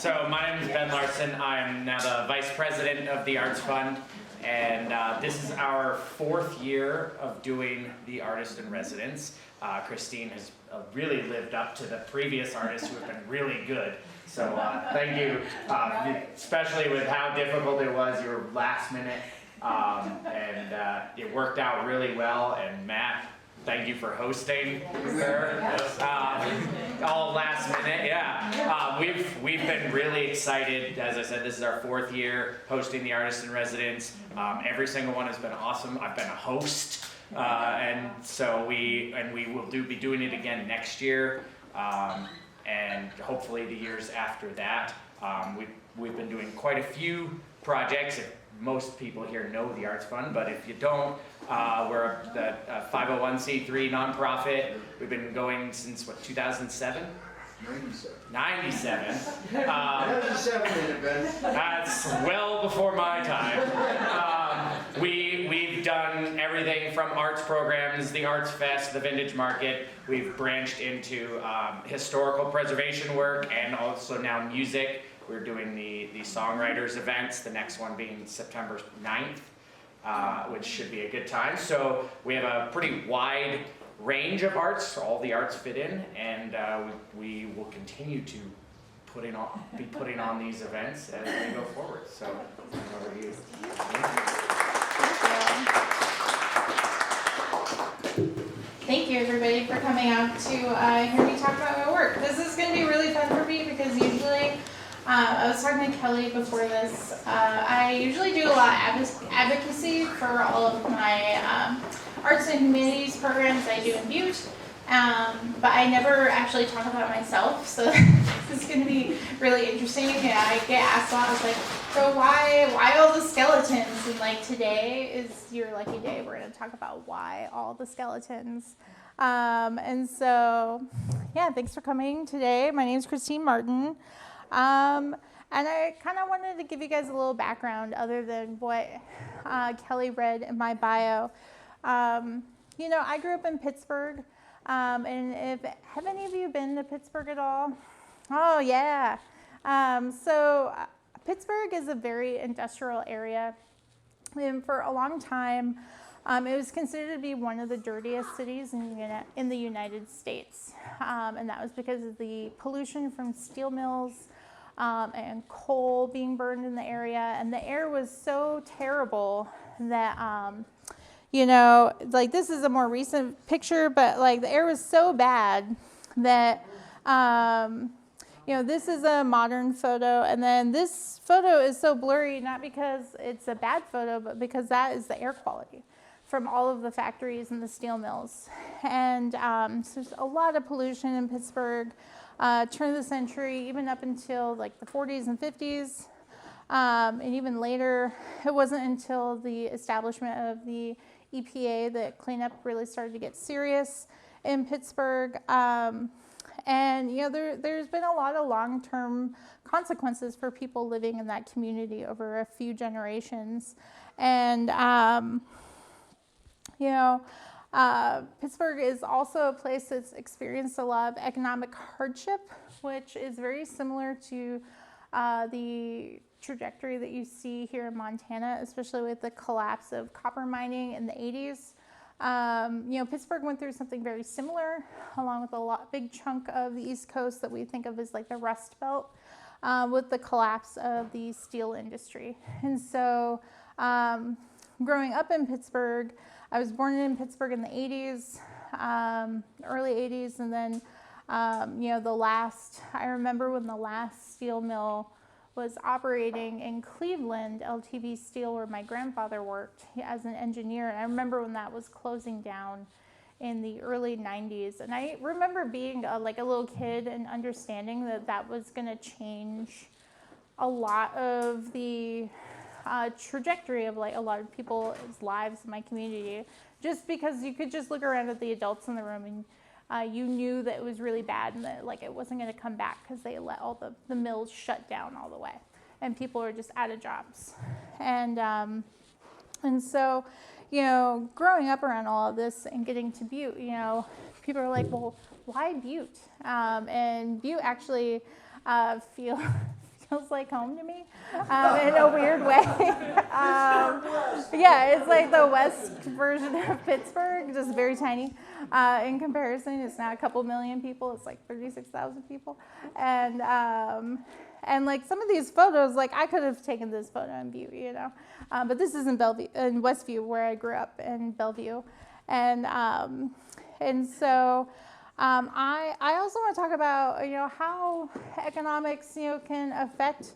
So my name is Ben Larson. I'm now the Vice President of the Arts Fund, and this is our 4th year of doing the Artist in Residence. Christine has really lived up to the previous artists who have been really good. So thank you, especially with how difficult it was. You were last minute, and it worked out really well. And Matt, thank you for hosting her. All last minute, yeah. We've been really excited. As I said, this is our 4th year hosting the Artist in Residence. Every single one has been awesome. I've been a host, and so we will be doing it again next year, and hopefully the years after that. We've been doing quite a few projects. Most people here know the Arts Fund, but if you don't, we're the 501c3 nonprofit. We've been going since, what, 2007? 97. That's well before my time. We've done everything from arts programs, the Arts Fest, the Vintage Market. We've branched into historical preservation work and also now music. We're doing the songwriters events, the next one being September 9th, which should be a good time. So we have a pretty wide range of arts, all the arts fit in, and we will continue to be putting on these events as we go forward. So over to you. Thank you everybody for coming out to hear me talk about my work. This is going to be really fun for me because usually I was talking to Kelly before this. I usually do a lot of advocacy for all of my arts and humanities programs I do in Butte, but I never actually talk about myself, so this is going to be really interesting. And I get asked a lot, I was like, so why all the skeletons? And like today is your lucky day. We're going to talk about why all the skeletons. And so, yeah, thanks for coming today. My name is Christine Martin. And I kind of wanted to give you guys a little background other than what Kelly read in my bio. You know, I grew up in Pittsburgh, and have any of you been to Pittsburgh at all? Oh, yeah. So Pittsburgh is a very industrial area, and for a long time, it was considered to be one of the dirtiest cities in the United States, and that was because of the pollution from steel mills, and coal being burned in the area, and the air was so terrible that, you know, like this is a more recent picture, but like the air was so bad that, you know, this is a modern photo, and then this photo is so blurry, not because it's a bad photo, but because that is the air quality from all of the factories and the steel mills. And so there's a lot of pollution in Pittsburgh. Turn of the century, even up until like the 40s and 50s, and even later. It wasn't until the establishment of the EPA that cleanup really started to get serious in Pittsburgh. And you know, there's been a lot of long-term consequences for people living in that community over a few generations. And you know, Pittsburgh is also a place that's experienced a lot of economic hardship, which is very similar to the trajectory that you see here in Montana, especially with the collapse of copper mining in the 80s. You know, Pittsburgh went through something very similar, along with a big chunk of the East Coast that we think of as like the Rust Belt, with the collapse of the steel industry. And so, growing up in Pittsburgh, I was born in Pittsburgh in the 80s, early 80s, and then, you know, I remember when the last steel mill was operating in Cleveland, LTV Steel, where my grandfather worked as an engineer, and I remember when that was closing down in the early 90s, and I remember being like a little kid and understanding that that was going to change a lot of the trajectory of like a lot of people's lives in my community, just because you could just look around at the adults in the room and you knew that it was really bad and that like it wasn't going to come back because they let all the mills shut down all the way and people are just out of jobs. And so, you know, growing up around all of this and getting to Butte, you know, people are like, well, why Butte? And Butte actually feels like home to me in a weird way. Yeah, it's like the west version of Pittsburgh, just very tiny. In comparison, it's not a couple million people, it's like 36,000 people. And like some of these photos, like I could have taken this photo in Butte, you know. But this is in Bellevue, in Westview, where I grew up in Bellevue. And so I also want to talk about, you know, how economics, you know, can affect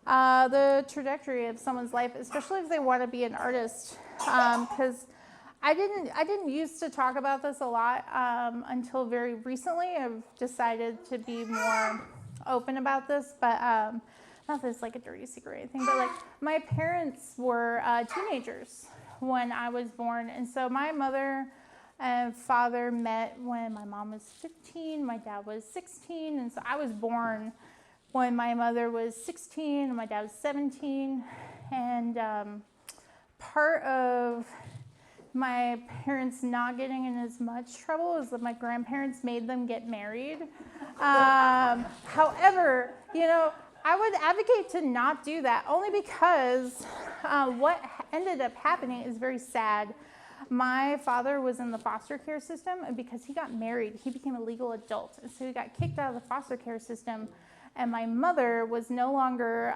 the trajectory of someone's life, especially if they want to be an artist. Because I didn't used to talk about this a lot until very recently. I've decided to be more open about this, but not that it's like a dirty secret or anything, but like my parents were teenagers when I was born, and so my mother and father met when my mom was 15, my dad was 16, and so I was born when my mother was 16 and my dad was 17, and part of my parents not getting in as much trouble is that my grandparents made them get married. However, you know, I would advocate to not do that only because what ended up happening is very sad. My father was in the foster care system, and because he got married, he became a legal adult. And so he got kicked out of the foster care system, and my mother was no longer,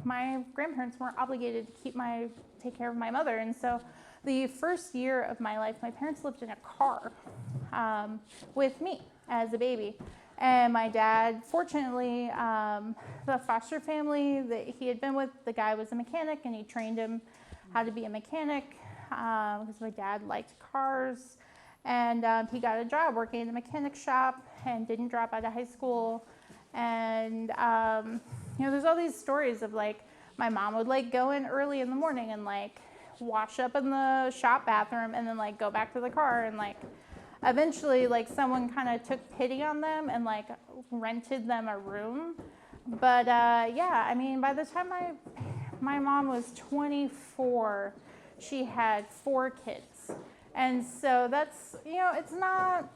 my grandparents weren't obligated to take care of my mother. And so the first year of my life, my parents lived in a car with me as a baby. And my dad, fortunately, the foster family that he had been with, the guy was a mechanic, and he trained him how to be a mechanic because my dad liked cars. And he got a job working in the mechanic shop and didn't drop out of high school. And, you know, there's all these stories of, like, my mom would, like, go in early in the morning and, like, wash up in the shop bathroom and then, like, go back to the car, and, like, eventually, like, someone kind of took pity on them and, like, rented them a room. But yeah, I mean, by the time my mom was 24, she had 4 kids. And so that's, you know, it's not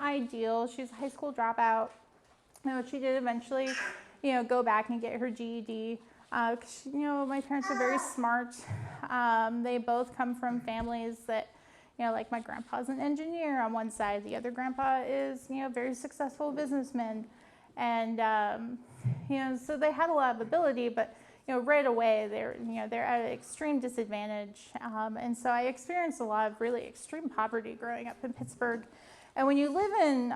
ideal. She's a high school dropout. You know, she did eventually, you know, go back and get her GED. You know, my parents are very smart. They both come from families that, you know, like my grandpa's an engineer on one side, the other grandpa is, you know, a very successful businessman. And, you know, so they had a lot of ability, but, you know, right away they're at an extreme disadvantage. And so I experienced a lot of really extreme poverty growing up in Pittsburgh. And when you live in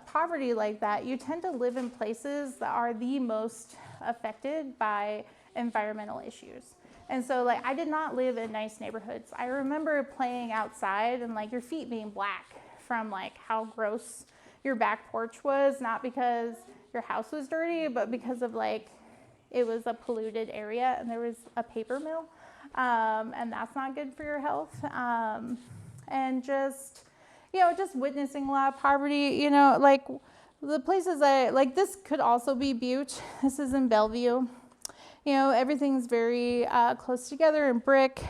poverty like that, you tend to live in places that are the most affected by environmental issues. And so, like, I did not live in nice neighborhoods. I remember playing outside and, like, your feet being black from, like, how gross your back porch was, not because your house was dirty, but because of, like, it was a polluted area and there was a paper mill, and that's not good for your health. And just, you know, just witnessing a lot of poverty, you know, like, the places like, this could also be Butte. This is in Bellevue. You know, everything's very close together in brick.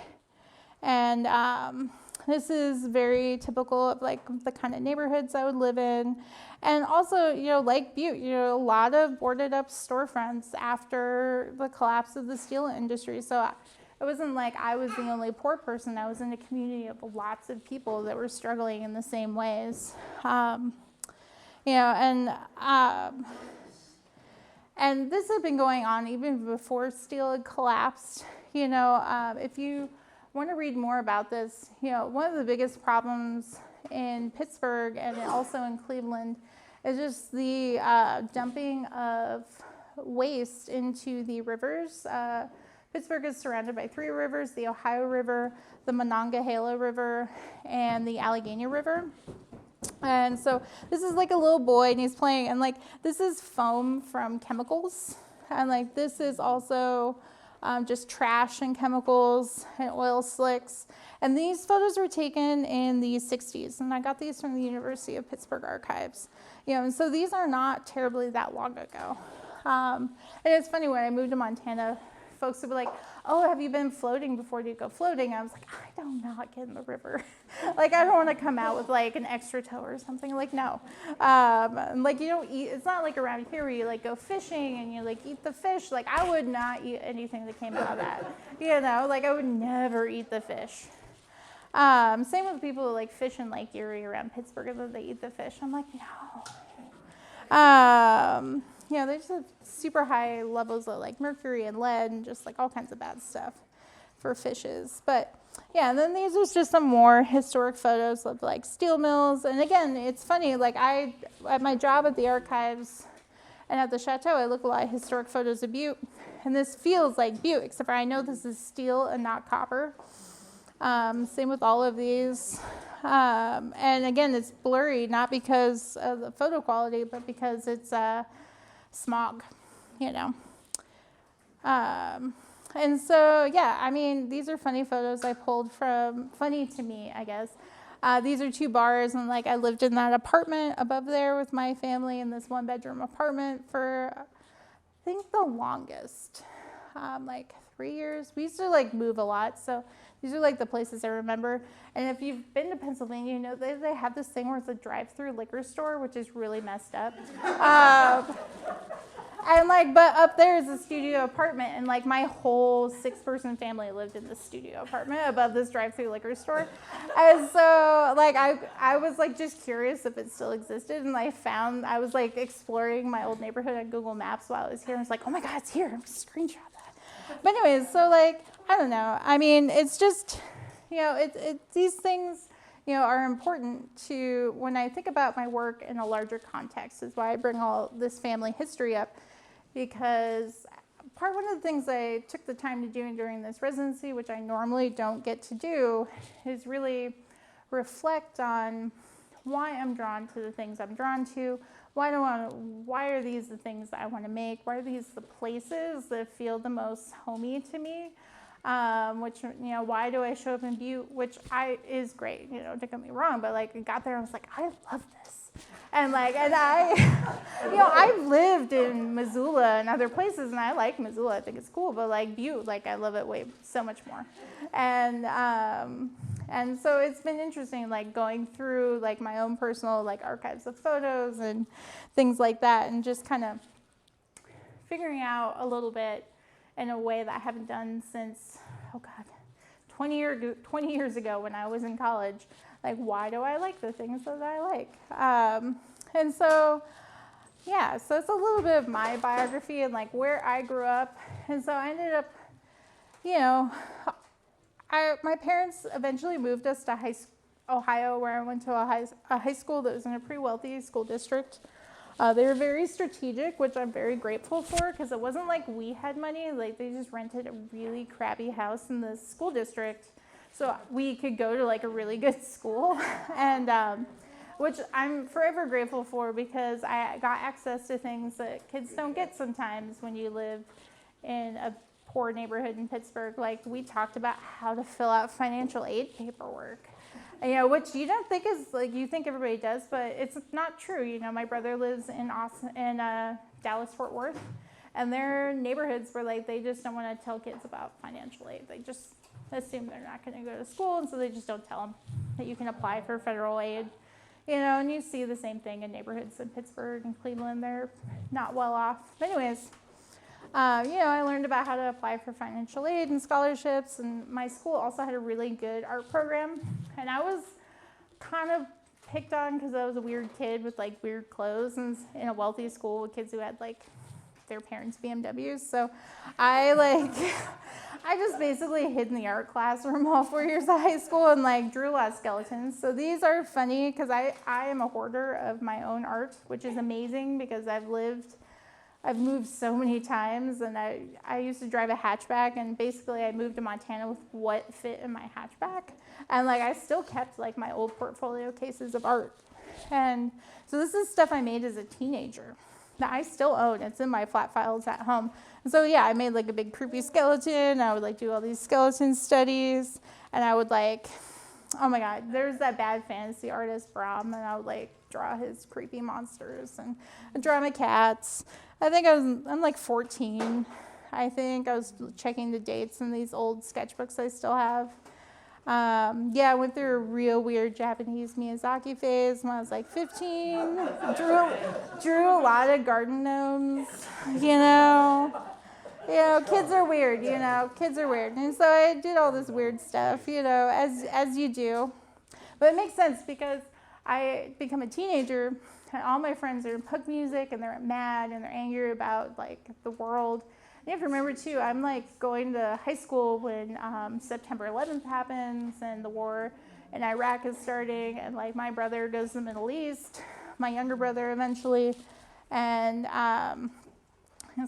And this is very typical of, like, the kind of neighborhoods I would live in. And also, you know, like Butte, you know, a lot of boarded up storefronts after the collapse of the steel industry. So it wasn't like I was the only poor person. I was in a community of lots of people that were struggling in the same ways. You know, and this had been going on even before steel had collapsed. You know, if you want to read more about this, you know, one of the biggest problems in Pittsburgh and also in Cleveland is just the dumping of waste into the rivers. Pittsburgh is surrounded by 3 rivers: the Ohio River, the Monongahela River, and the Allegheny River. And so this is like a little boy, and he's playing, and, like, this is foam from chemicals, and, like, this is also just trash and chemicals and oil slicks. And these photos were taken in the 60s, and I got these from the University of Pittsburgh archives. You know, and so these are not terribly that long ago. And it's funny, when I moved to Montana, folks would be like, oh, have you been floating before? Do you go floating? I was like, I do not get in the river. Like, I don't want to come out with like an extra toe or something. Like, no. Like, you don't eat, it's not like around here where you like go fishing and you like eat the fish. Like, I would not eat anything that came out of that. You know, like I would never eat the fish. Same with people who like fish in Lake Erie around Pittsburgh and then they eat the fish. I'm like, no. You know, they just have super high levels of like mercury and lead and just like all kinds of bad stuff for fishes. But yeah, and then these are just some more historic photos of like steel mills. And again, it's funny, like at my job at the archives and at the Chateau, I look a lot at historic photos of Butte. And this feels like Butte, except for I know this is steel and not copper. Same with all of these. And again, it's blurry, not because of the photo quality, but because it's smog, you know. And so, yeah, I mean, these are funny photos I pulled from, funny to me, I guess. These are 2 bars, and like I lived in that apartment above there with my family in this 1-bedroom apartment for, I think, the longest, like 3 years. We used to like move a lot, so these are like the places I remember. And if you've been to Pennsylvania, you know they have this thing where it's a drive-through liquor store, which is really messed up. And like, but up there is a studio apartment, and like my whole 6-person family lived in this studio apartment above this drive-through liquor store. And so like I was like just curious if it still existed, and I was like exploring my old neighborhood on Google Maps while I was here. I was like, oh my God, it's here. I'm screenshot that. But anyways, so like, I don't know. I mean, it's just, you know, these things, you know, are important to, when I think about my work in a larger context, is why I bring all this family history up, because one of the things I took the time to do during this residency, which I normally don't get to do, is really reflect on why I'm drawn to the things I'm drawn to. Why are these the things that I want to make? Why are these the places that feel the most homey to me? Which, you know, why do I show up in Butte, which is great, you know, don't get me wrong, but like I got there and I was like, I love this. And like, and I, you know, I've lived in Missoula and other places, and I like Missoula, I think it's cool, but like Butte, like I love it so much more. And so it's been interesting, like going through like my own personal like archives of photos and things like that, and just kind of figuring out a little bit in a way that I haven't done since, 20 years ago when I was in college. Like, why do I like the things that I like? And so, yeah, so it's a little bit of my biography and like where I grew up. And so I ended up, you know, my parents eventually moved us to Ohio, where I went to a high school that was in a pretty wealthy school district. They were very strategic, which I'm very grateful for, because it wasn't like we had money. Like, they just rented a really crappy house in the school district so we could go to like a really good school, and which I'm forever grateful for, because I got access to things that kids don't get sometimes when you live in a poor neighborhood in Pittsburgh. Like, we talked about how to fill out financial aid paperwork. You know, which you don't think is, like, you think everybody does, but it's not true. You know, my brother lives in Dallas, Fort Worth, and their neighborhoods were like, they just don't want to tell kids about financial aid. They just assume they're not going to go to school, and so they just don't tell them that you can apply for federal aid. You know, and you see the same thing in neighborhoods in Pittsburgh and Cleveland. They're not well off. But anyways, you know, I learned about how to apply for financial aid and scholarships, and my school also had a really good art program. And I was kind of picked on because I was a weird kid with like weird clothes, and in a wealthy school with kids who had like their parents' BMWs. So I just basically hid in the art classroom all 4 years of high school and like drew a lot of skeletons. So these are funny because I am a hoarder of my own art, which is amazing because I've moved so many times, and I used to drive a hatchback, and basically I moved to Montana with what fit in my hatchback. And like I still kept like my old portfolio cases of art. And so this is stuff I made as a teenager that I still own. It's in my flat files at home. And so yeah, I made like a big creepy skeleton. I would like do all these skeleton studies, and I would like, oh my God, there's that bad fantasy artist Brom, and I would like draw his creepy monsters and I'd draw my cats. I think I'm like 14. I think. I was checking the dates in these old sketchbooks I still have. Yeah, I went through a real weird Japanese Miyazaki phase when I was like 15. Drew a lot of garden gnomes, you know. Kids are weird, kids are weird. And so I did all this weird stuff, as you do. But it makes sense because I become a teenager and all my friends are in punk music and they're mad and they're angry about like the world. You have to remember too, I'm like going to high school when September 11th happens and the war in Iraq is starting, and like my brother goes to the Middle East, my younger brother eventually, and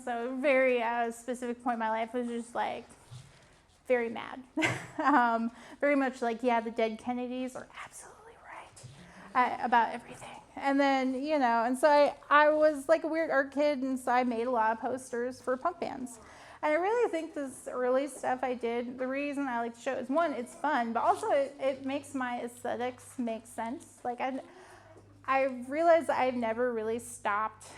so very specific point in my life was just like very mad, very much like, yeah, the dead Kennedys are absolutely right about everything. And then, and so I was like a weird art kid, and so I made a lot of posters for punk bands. And I really think this early stuff I did, the reason I like to show is, one, it's fun, but also it makes my aesthetics make sense. Like I realized I've never really stopped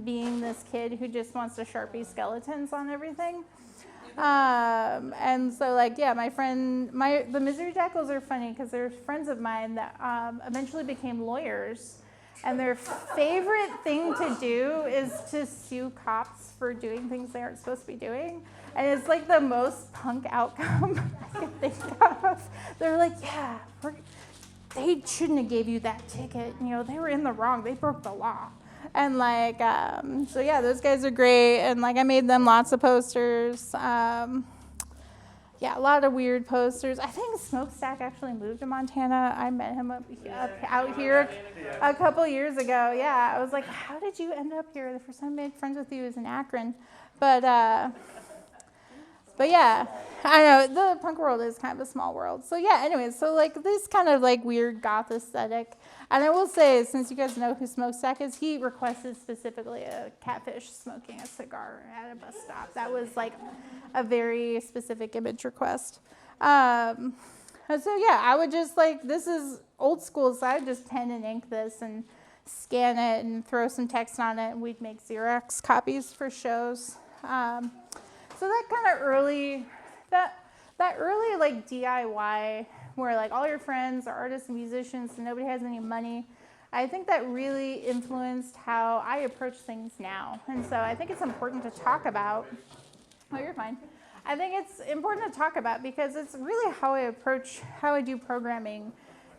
being this kid who just wants to Sharpie skeletons on everything. And so like, yeah, the Misery Jackals are funny because they're friends of mine that eventually became lawyers. And their favorite thing to do is to sue cops for doing things they aren't supposed to be doing. And it's like the most punk outcome I can think of. They're like, yeah, they shouldn't have gave you that ticket. They were in the wrong. They broke the law. And like, so yeah, those guys are great. And like, I made them lots of posters. Yeah, a lot of weird posters. I think Smokestack actually moved to Montana. I met him out here a couple years ago. Yeah, I was like, how did you end up here? The first time I made friends with you was in Akron. But yeah, I know, the punk world is kind of a small world. So yeah, anyways, so like this kind of like weird goth aesthetic. And I will say, since you guys know who Smokestack is, he requested specifically a catfish smoking a cigar at a bus stop. That was like a very specific image request. And so yeah, I would just like, this is old school, so I would just pen and ink this and scan it and throw some text on it, and we'd make Xerox copies for shows. So that kind of early, that early like DIY, where like all your friends are artists and musicians and nobody has any money, I think that really influenced how I approach things now. And so I think it's important to talk about. Oh, you're fine. I think it's important to talk about because it's really how I do programming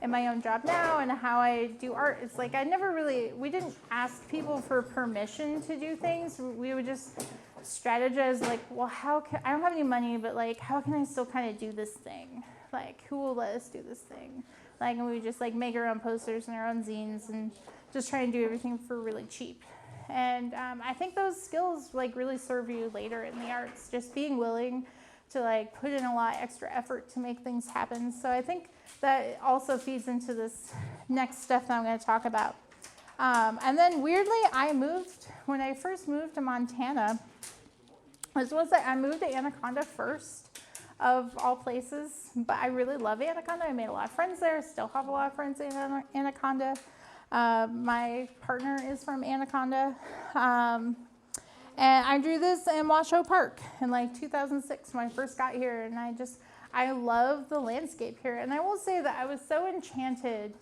in my own job now and how I do art. It's like we didn't ask people for permission to do things. We would just strategize like, well, I don't have any money, but like, how can I still kind of do this thing? Like, who will let us do this thing? Like, and we just like make our own posters and our own zines and just try and do everything for really cheap. And I think those skills like really serve you later in the arts, just being willing to like put in a lot of extra effort to make things happen. So I think that also feeds into this next stuff that I'm going to talk about. And then weirdly, when I first moved to Montana, I moved to Anaconda first, of all places, but I really love Anaconda. I made a lot of friends there, still have a lot of friends in Anaconda. My partner is from Anaconda, and I drew this in Washoe Park in like 2006 when I first got here, and I love the landscape here. And I will say that I was so enchanted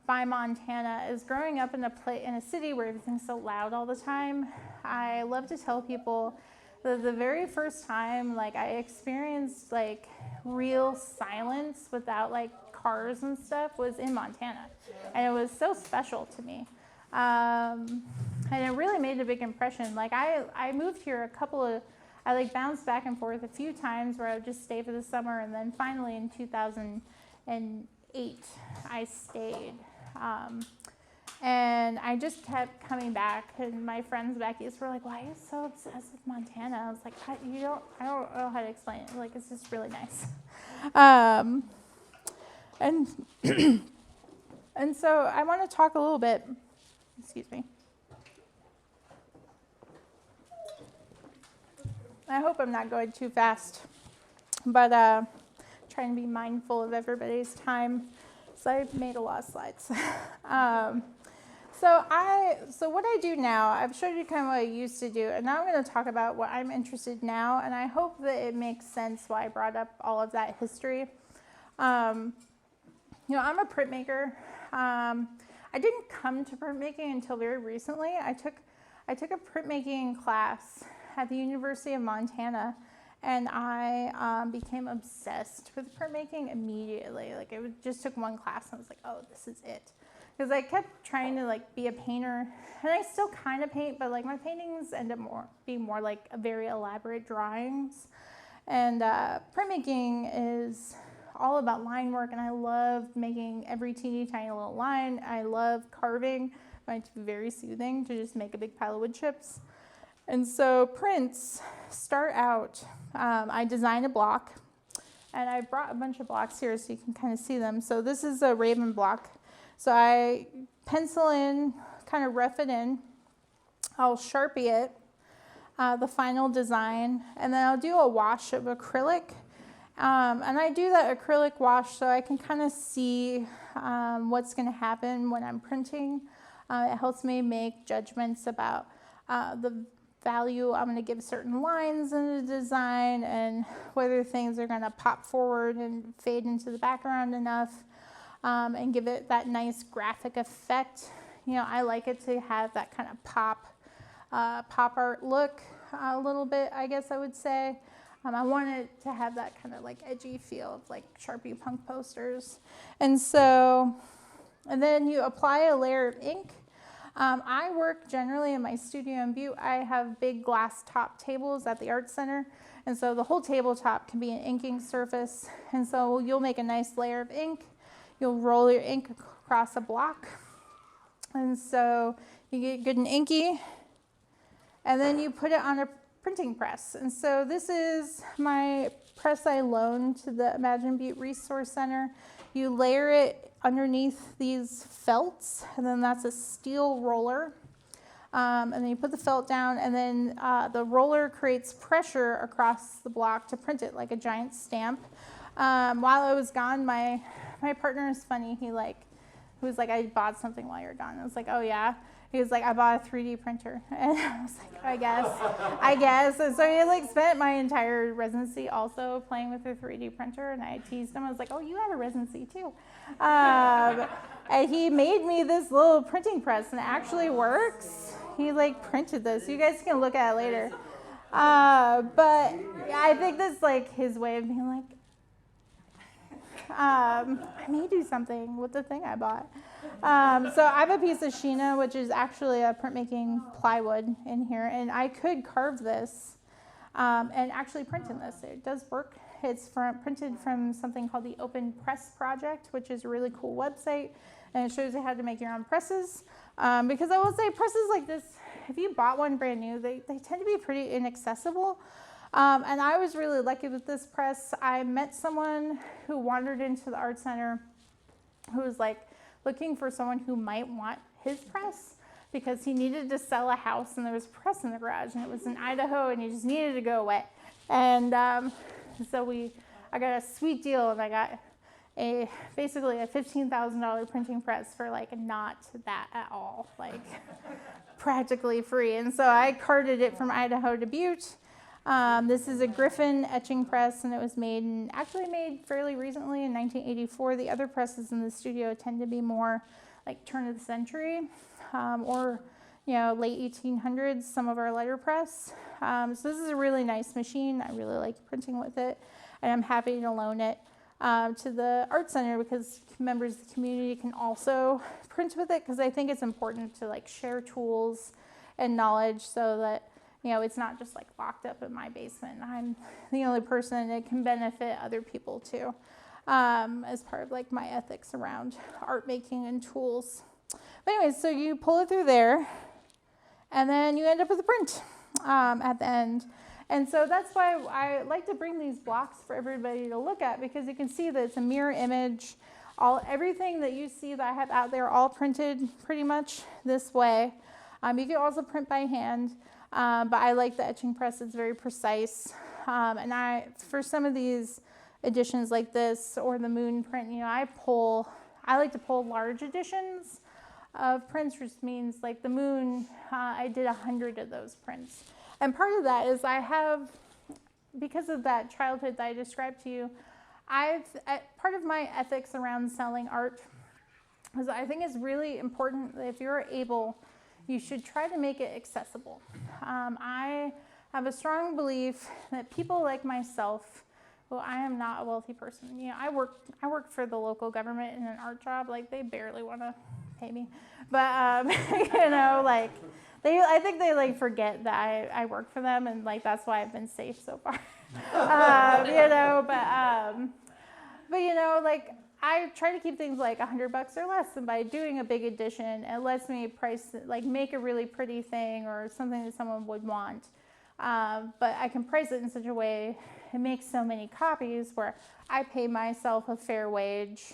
by Montana as growing up in a city where everything's so loud all the time. I love to tell people the very first time like I experienced like real silence without like cars and stuff was in Montana, and it was so special to me, and it really made a big impression. Like I moved here I like bounced back and forth a few times where I would just stay for the summer, and then finally in 2008 I stayed. And I just kept coming back, and my friends back east were like, why are you so obsessed with Montana? I was like, I don't know how to explain it. Like, it's just really nice. And and so I want to talk a little bit, excuse me. I hope I'm not going too fast, but trying to be mindful of everybody's time. So I made a lot of slides. So what I do now, I've showed you kind of what I used to do, and now I'm going to talk about what I'm interested in now, and I hope that it makes sense why I brought up all of that history. I'm a printmaker. I didn't come to printmaking until very recently. I took a printmaking class at the University of Montana, and I became obsessed with printmaking immediately. Like, it just took one class, and I was like, oh, this is it. Because I kept trying to like be a painter, and I still kind of paint, but like my paintings end up being more like a very elaborate drawings. And printmaking is all about line work, and I love making every teeny tiny little line. I love carving. I find it to be very soothing to just make a big pile of wood chips. And so prints start out, I design a block, and I brought a bunch of blocks here so you can kind of see them. So this is a Raven block. So I pencil in, kind of rough it in. I'll Sharpie it, the final design, and then I'll do a wash of acrylic. And I do that acrylic wash so I can kind of see what's going to happen when I'm printing. It helps me make judgments about the value I'm going to give certain lines in the design and whether things are going to pop forward and fade into the background enough. And give it that nice graphic effect. I like it to have that kind of pop art look a little bit, I guess I would say. I want it to have that kind of like edgy feel of like Sharpie punk posters. And then you apply a layer of ink. I work generally in my studio in Butte. I have big glass top tables at the Art Center. And so the whole tabletop can be an inking surface. And so you'll make a nice layer of ink. You'll roll your ink across a block. And so you get good and inky. And then you put it on a printing press. And so this is my press I loaned to the Imagine Butte Resource Center. You layer it underneath these felts, and then that's a steel roller. And then you put the felt down, and then the roller creates pressure across the block to print it like a giant stamp. While I was gone, my partner is funny. He was like, I bought something while you're gone. I was like, oh yeah. He was like, I bought a 3D printer. And I was like, I guess. And so he spent my entire residency also playing with a 3D printer. And I teased him. I was like, oh, you had a residency too. And he made me this little printing press, and it actually works. He printed this. You guys can look at it later. But I think that's his way of being like, I may do something with the thing I bought. So I have a piece of Sheena, which is actually a printmaking plywood in here, and I could carve this and actually print in this. It does work. It's printed from something called the Open Press Project, which is a really cool website, and it shows you how to make your own presses. Because I will say presses like this, if you bought one brand new, they tend to be pretty inaccessible. And I was really lucky with this press. I met someone who wandered into the Art Center who was looking for someone who might want his press because he needed to sell a house and there was press in the garage and it was in Idaho and he just needed to go away. And so I got a sweet deal, and I got basically a $15,000 printing press for not that at all, practically free. And so I carted it from Idaho to Butte. This is a Griffin etching press, and it was made fairly recently in 1984. The other presses in the studio tend to be more turn of the century or late 1800s, some of our letterpress. So this is a really nice machine. I really like printing with it, and I'm happy to loan it to the Art Center because members of the community can also print with it, because I think it's important to share tools and knowledge so that it's not just locked up in my basement. I'm the only person that can benefit other people too, as part of my ethics around art making and tools. But anyways, so you pull it through there, and then you end up with a print at the end. And so that's why I like to bring these blocks for everybody to look at, because you can see that it's a mirror image. Everything that you see that I have out there, all printed pretty much this way. You can also print by hand. But I like the etching press. It's very precise. And for some of these editions like this or the moon print, I like to pull large editions of prints, which means like the moon, I did 100 of those prints. And part of that is because of that childhood that I described to you, part of my ethics around selling art is I think it's really important that if you're able, you should try to make it accessible. I have a strong belief that people like myself, well, I am not a wealthy person. I work for the local government in an art job. Like, they barely want to pay me, but I think they like forget that I work for them, and like that's why I've been safe so far. Like I try to keep things like $100 or less, and by doing a big edition, it lets me make a really pretty thing or something that someone would want. But I can price it in such a way, it makes so many copies where I pay myself a fair wage,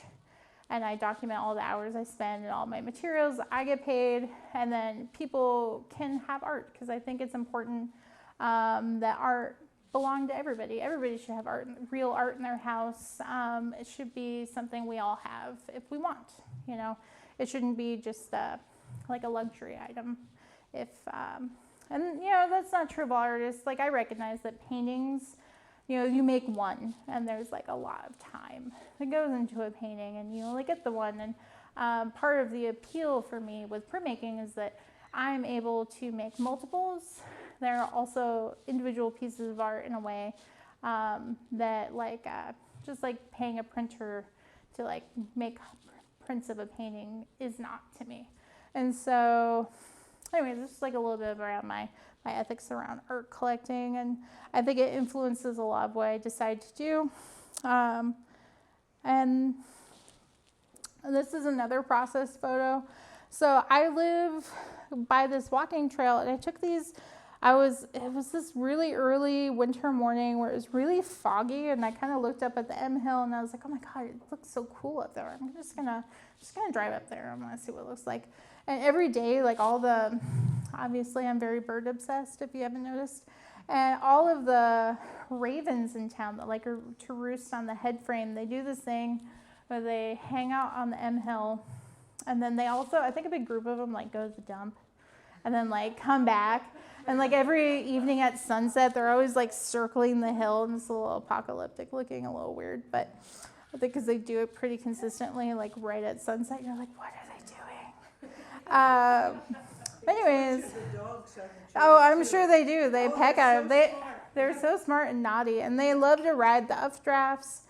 and I document all the hours I spend and all my materials. I get paid, and then people can have art, because I think it's important that art belong to everybody. Everybody should have art, real art in their house. It should be something we all have if we want. It shouldn't be just like a luxury item. That's not true of all artists. Like, I recognize that paintings, you make one, and there's like a lot of time that goes into a painting, and you only get the one. And part of the appeal for me with printmaking is that I'm able to make multiples. There are also individual pieces of art in a way that just like paying a printer to like make prints of a painting is not to me. And so anyways, it's just like a little bit around my ethics around art collecting, and I think it influences a lot of what I decide to do. And this is another process photo. So I live by this walking trail, and I took these. It was this really early winter morning where it was really foggy, and I kind of looked up at the M Hill, and I was like, oh my God, it looks so cool up there. I'm just gonna drive up there. I'm gonna see what it looks like. And every day, like obviously I'm very bird obsessed, if you haven't noticed, and all of the ravens in town that like are to roost on the head frame, they do this thing where they hang out on the M Hill, and then they also, I think a big group of them like go to the dump and then like come back. And like every evening at sunset, they're always like circling the hill, and it's a little apocalyptic looking, a little weird, but I think because they do it pretty consistently, like right at sunset, you're like, what are they doing? Anyways, I'm sure they do. They peck at them. They're so smart and naughty, and they love to ride the updrafts.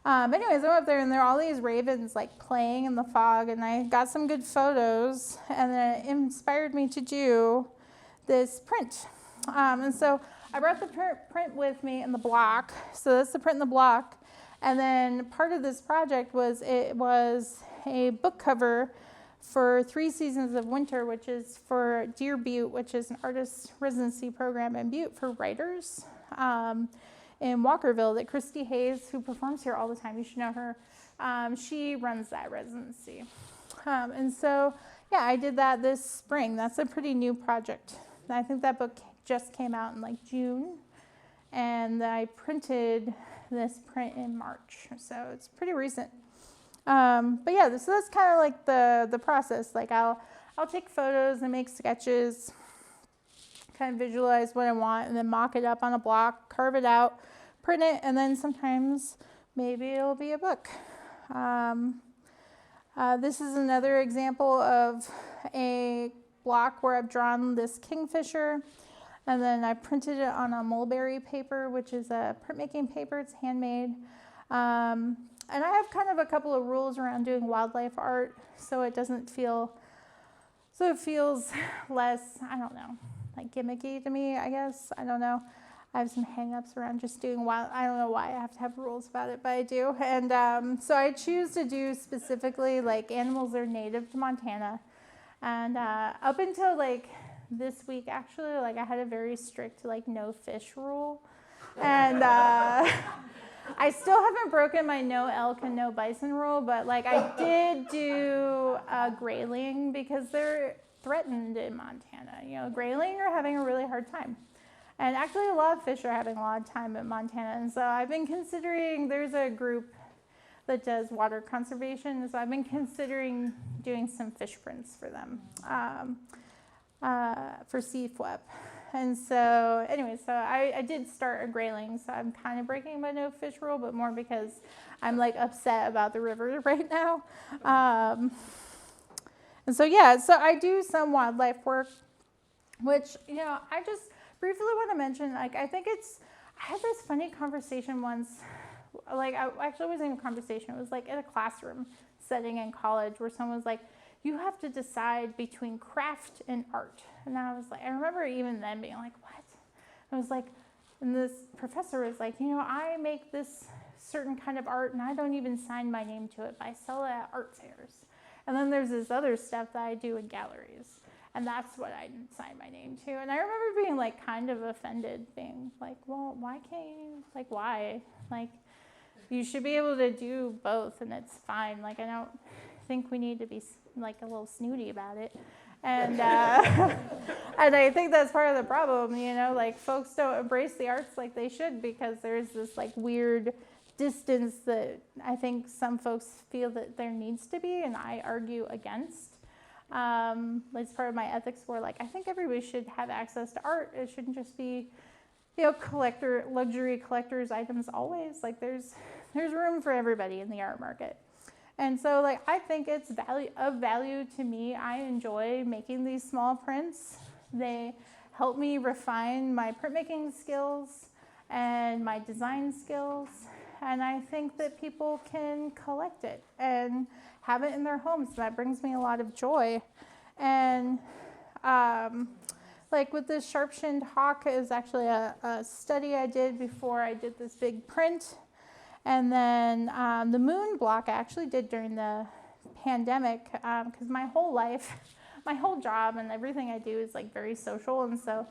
Anyways, I went up there, and there are all these ravens like playing in the fog, and I got some good photos, and then it inspired me to do this print. And so I brought the print with me in the block. So that's the print in the block. And then part of this project was a book cover for 3 Seasons of Winter, which is for Dear Butte, which is an artist residency program in Butte for writers in Walkerville that Christy Hayes, who performs here all the time, you should know her, she runs that residency. And so, yeah, I did that this spring. That's a pretty new project. I think that book just came out in like June, and I printed this print in March, so it's pretty recent. But yeah, so that's kind of like the process. Like I'll take photos and make sketches, kind of visualize what I want, and then mock it up on a block, carve it out, print it, and then sometimes maybe it'll be a book. This is another example of a block where I've drawn this kingfisher, and then I printed it on a mulberry paper, which is a printmaking paper. It's handmade. And I have kind of a couple of rules around doing wildlife art, so it feels less, I don't know, like gimmicky to me, I guess. I don't know. I have some hang-ups around just doing I don't know why I have to have rules about it, but I do. And so I choose to do specifically like animals that are native to Montana. And up until like this week, actually, like I had a very strict like no fish rule. And I still haven't broken my no elk and no bison rule, but like I did do grayling because they're threatened in Montana. Grayling are having a really hard time. And actually a lot of fish are having a lot of time in Montana. And so I've been considering, there's that does water conservation. So I've been considering doing some fish prints for them, for CFWEP. And so anyway, so I did start a grayling, so I'm kind of breaking my no fish rule, but more because I'm like upset about the river right now. And so yeah, so I do some wildlife work, which, you know, I just briefly want to mention, like, I had this funny conversation once, like, I actually wasn't even a conversation, it was like in a classroom setting in college where someone was like, you have to decide between craft and art. And I was like, I remember even then being like, what? I was like, and this professor was like, you know, I make this certain kind of art and I don't even sign my name to it, but I sell it at art fairs. And then there's this other stuff that I do in galleries. And that's what I sign my name to. And I remember being like kind of offended, being like, well, why can't you, like, why? Like, you should be able to do both and it's fine. Like, I don't think we need to be like a little snooty about it. And and I think that's part of the problem, you know, like folks don't embrace the arts like they should because there's this like weird distance that I think some folks feel that there needs to be, and I argue against. It's part of my ethics where like I think everybody should have access to art. It shouldn't just be, you know, luxury collectors items always. Like there's room for everybody in the art market. And so like I think it's of value to me. I enjoy making these small prints. They help me refine my printmaking skills and my design skills. And I think that people can collect it and have it in their homes. That brings me a lot of joy. And like with this sharp-shinned hawk is actually a study I did before I did this big print. And then the moon block I actually did during the pandemic because my whole life, my whole job and everything I do is like very social. And so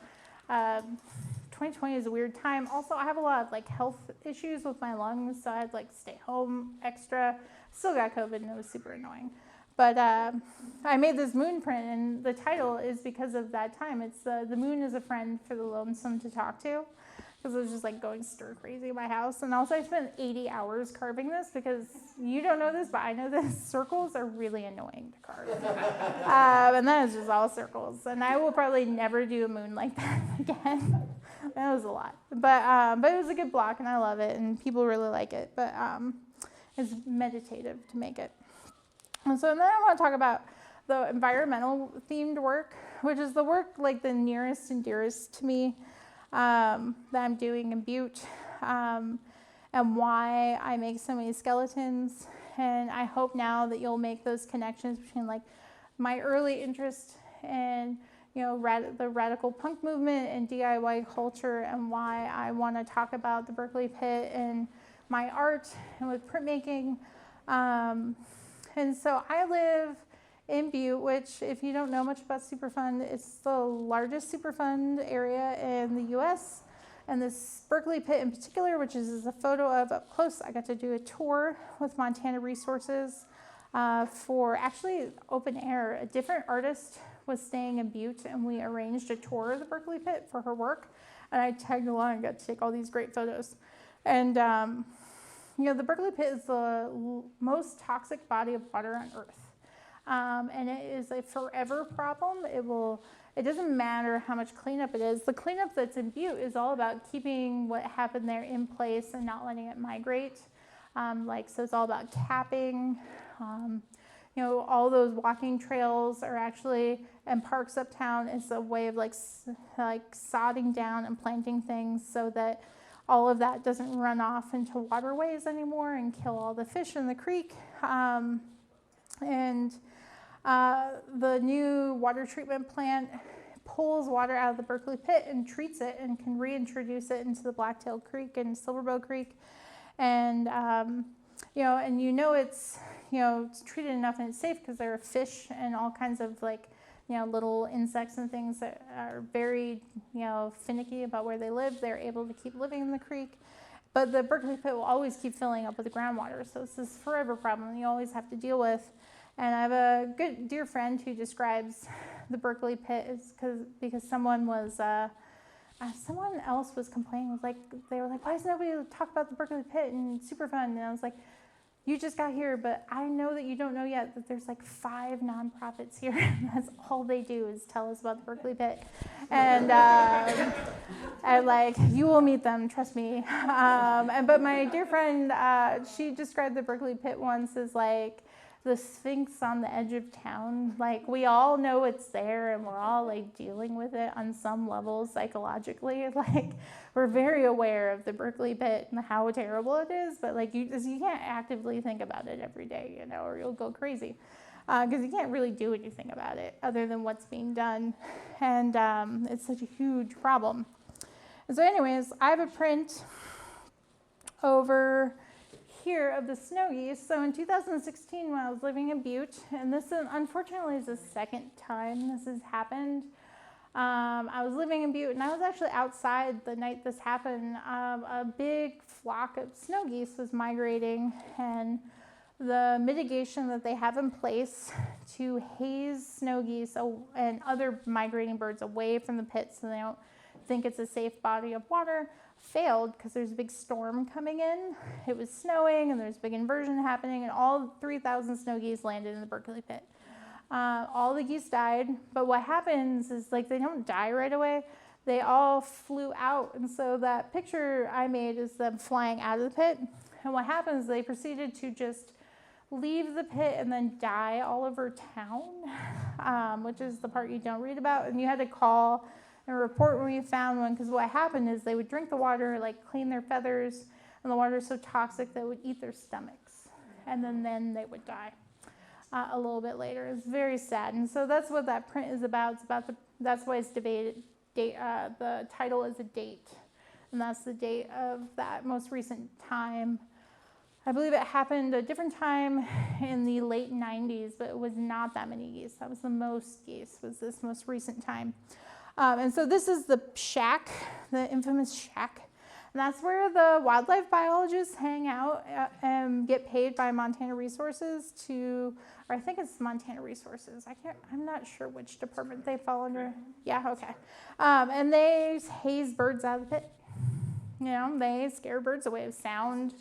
2020 is a weird time. Also, I have a lot of like health issues with my lungs, so I had like stay home extra. Still got COVID and it was super annoying. But I made this moon print and the title is because of that time. It's the moon is a friend for the lonesome to talk to. Because I was just like going stir crazy in my house. And also I spent 80 hours carving this because you don't know this, but I know this. Circles are really annoying to carve. And that is just all circles. And I will probably never do a moon like that again. That was a lot. But it was a good block and I love it and people really like it. But it's meditative to make it. And so then I want to talk about the environmental themed work, which is the work like the nearest and dearest to me. That I'm doing in Butte, and why I make so many skeletons. And I hope now that you'll make those connections between like my early interest in, you know, the radical punk movement and DIY culture and why I want to talk about the Berkeley Pit and my art and with printmaking. And so I live in Butte, which if you don't know much about Superfund, it's the largest Superfund area in the US. And this Berkeley Pit in particular, which is a photo of up close, I got to do a tour with Montana Resources for actually open air. A different artist was staying in Butte and we arranged a tour of the Berkeley Pit for her work. And I tagged along and got to take all these great photos. And you know, the Berkeley Pit is the most toxic body of water on Earth. And it is a forever problem. It doesn't matter how much cleanup it is. The cleanup that's in Butte is all about keeping what happened there in place and not letting it migrate. So it's all about capping. You know, all those walking trails are actually, and parks uptown is a way of like sodding down and planting things so that all of that doesn't run off into waterways anymore and kill all the fish in the creek. The new water treatment plant pulls water out of the Berkeley Pit and treats it and can reintroduce it into the Blacktail Creek and Silverbow Creek. And, it's treated enough and it's safe because there are fish and all kinds of little insects and things that are very, finicky about where they live. They're able to keep living in the creek. But the Berkeley Pit will always keep filling up with the groundwater. So it's this forever problem you always have to deal with. And I have a good dear friend who describes the Berkeley Pit because someone else was complaining. They were like, why does nobody talk about the Berkeley Pit and Superfund? And I was like, you just got here, but I know that you don't know yet that there's like 5 nonprofits here. That's all they do is tell us about the Berkeley Pit. And like, you will meet them, trust me. But my dear friend, she described the Berkeley Pit once as like the Sphinx on the edge of town. Like, we all know it's there and we're all like dealing with it on some level psychologically. Like, we're very aware of the Berkeley Pit and how terrible it is, but like you can't actively think about it every day, you know, or you'll go crazy. Because you can't really do anything about it other than what's being done. And it's such a huge problem. And so anyways, I have a print over here of the snow geese. So in 2016, when I was living in Butte, and this unfortunately is the second time this has happened. I was living in Butte, and I was actually outside the night this happened. A big flock of snow geese was migrating, and the mitigation that they have in place to haze snow geese and other migrating birds away from the pit so they don't think it's a safe body of water failed because there's a big storm coming in. It was snowing and there's a big inversion happening, and all 3,000 snow geese landed in the Berkeley Pit. All the geese died, but what happens is like they don't die right away. They all flew out, and so that picture I made is them flying out of the pit. And what happens is they proceeded to just leave the pit and then die all over town, which is the part you don't read about. And you had to call and report when you found one, because what happened is they would drink the water, like clean their feathers, and the water is so toxic that it would eat their stomachs, and then they would die a little bit later. It's very sad, and so that's what that print is about. It's about that's why it's debated. The title is a date, and that's the date of that most recent time. I believe it happened a different time in the late 90s, but it was not that many geese. That was the most geese, was this most recent time. And so this is the shack, the infamous shack. And that's where the wildlife biologists hang out and get paid by Montana Resources or I think it's Montana Resources. I'm not sure which department they fall under. Yeah, okay. And they haze birds out of the pit. You know, they scare birds away with sound.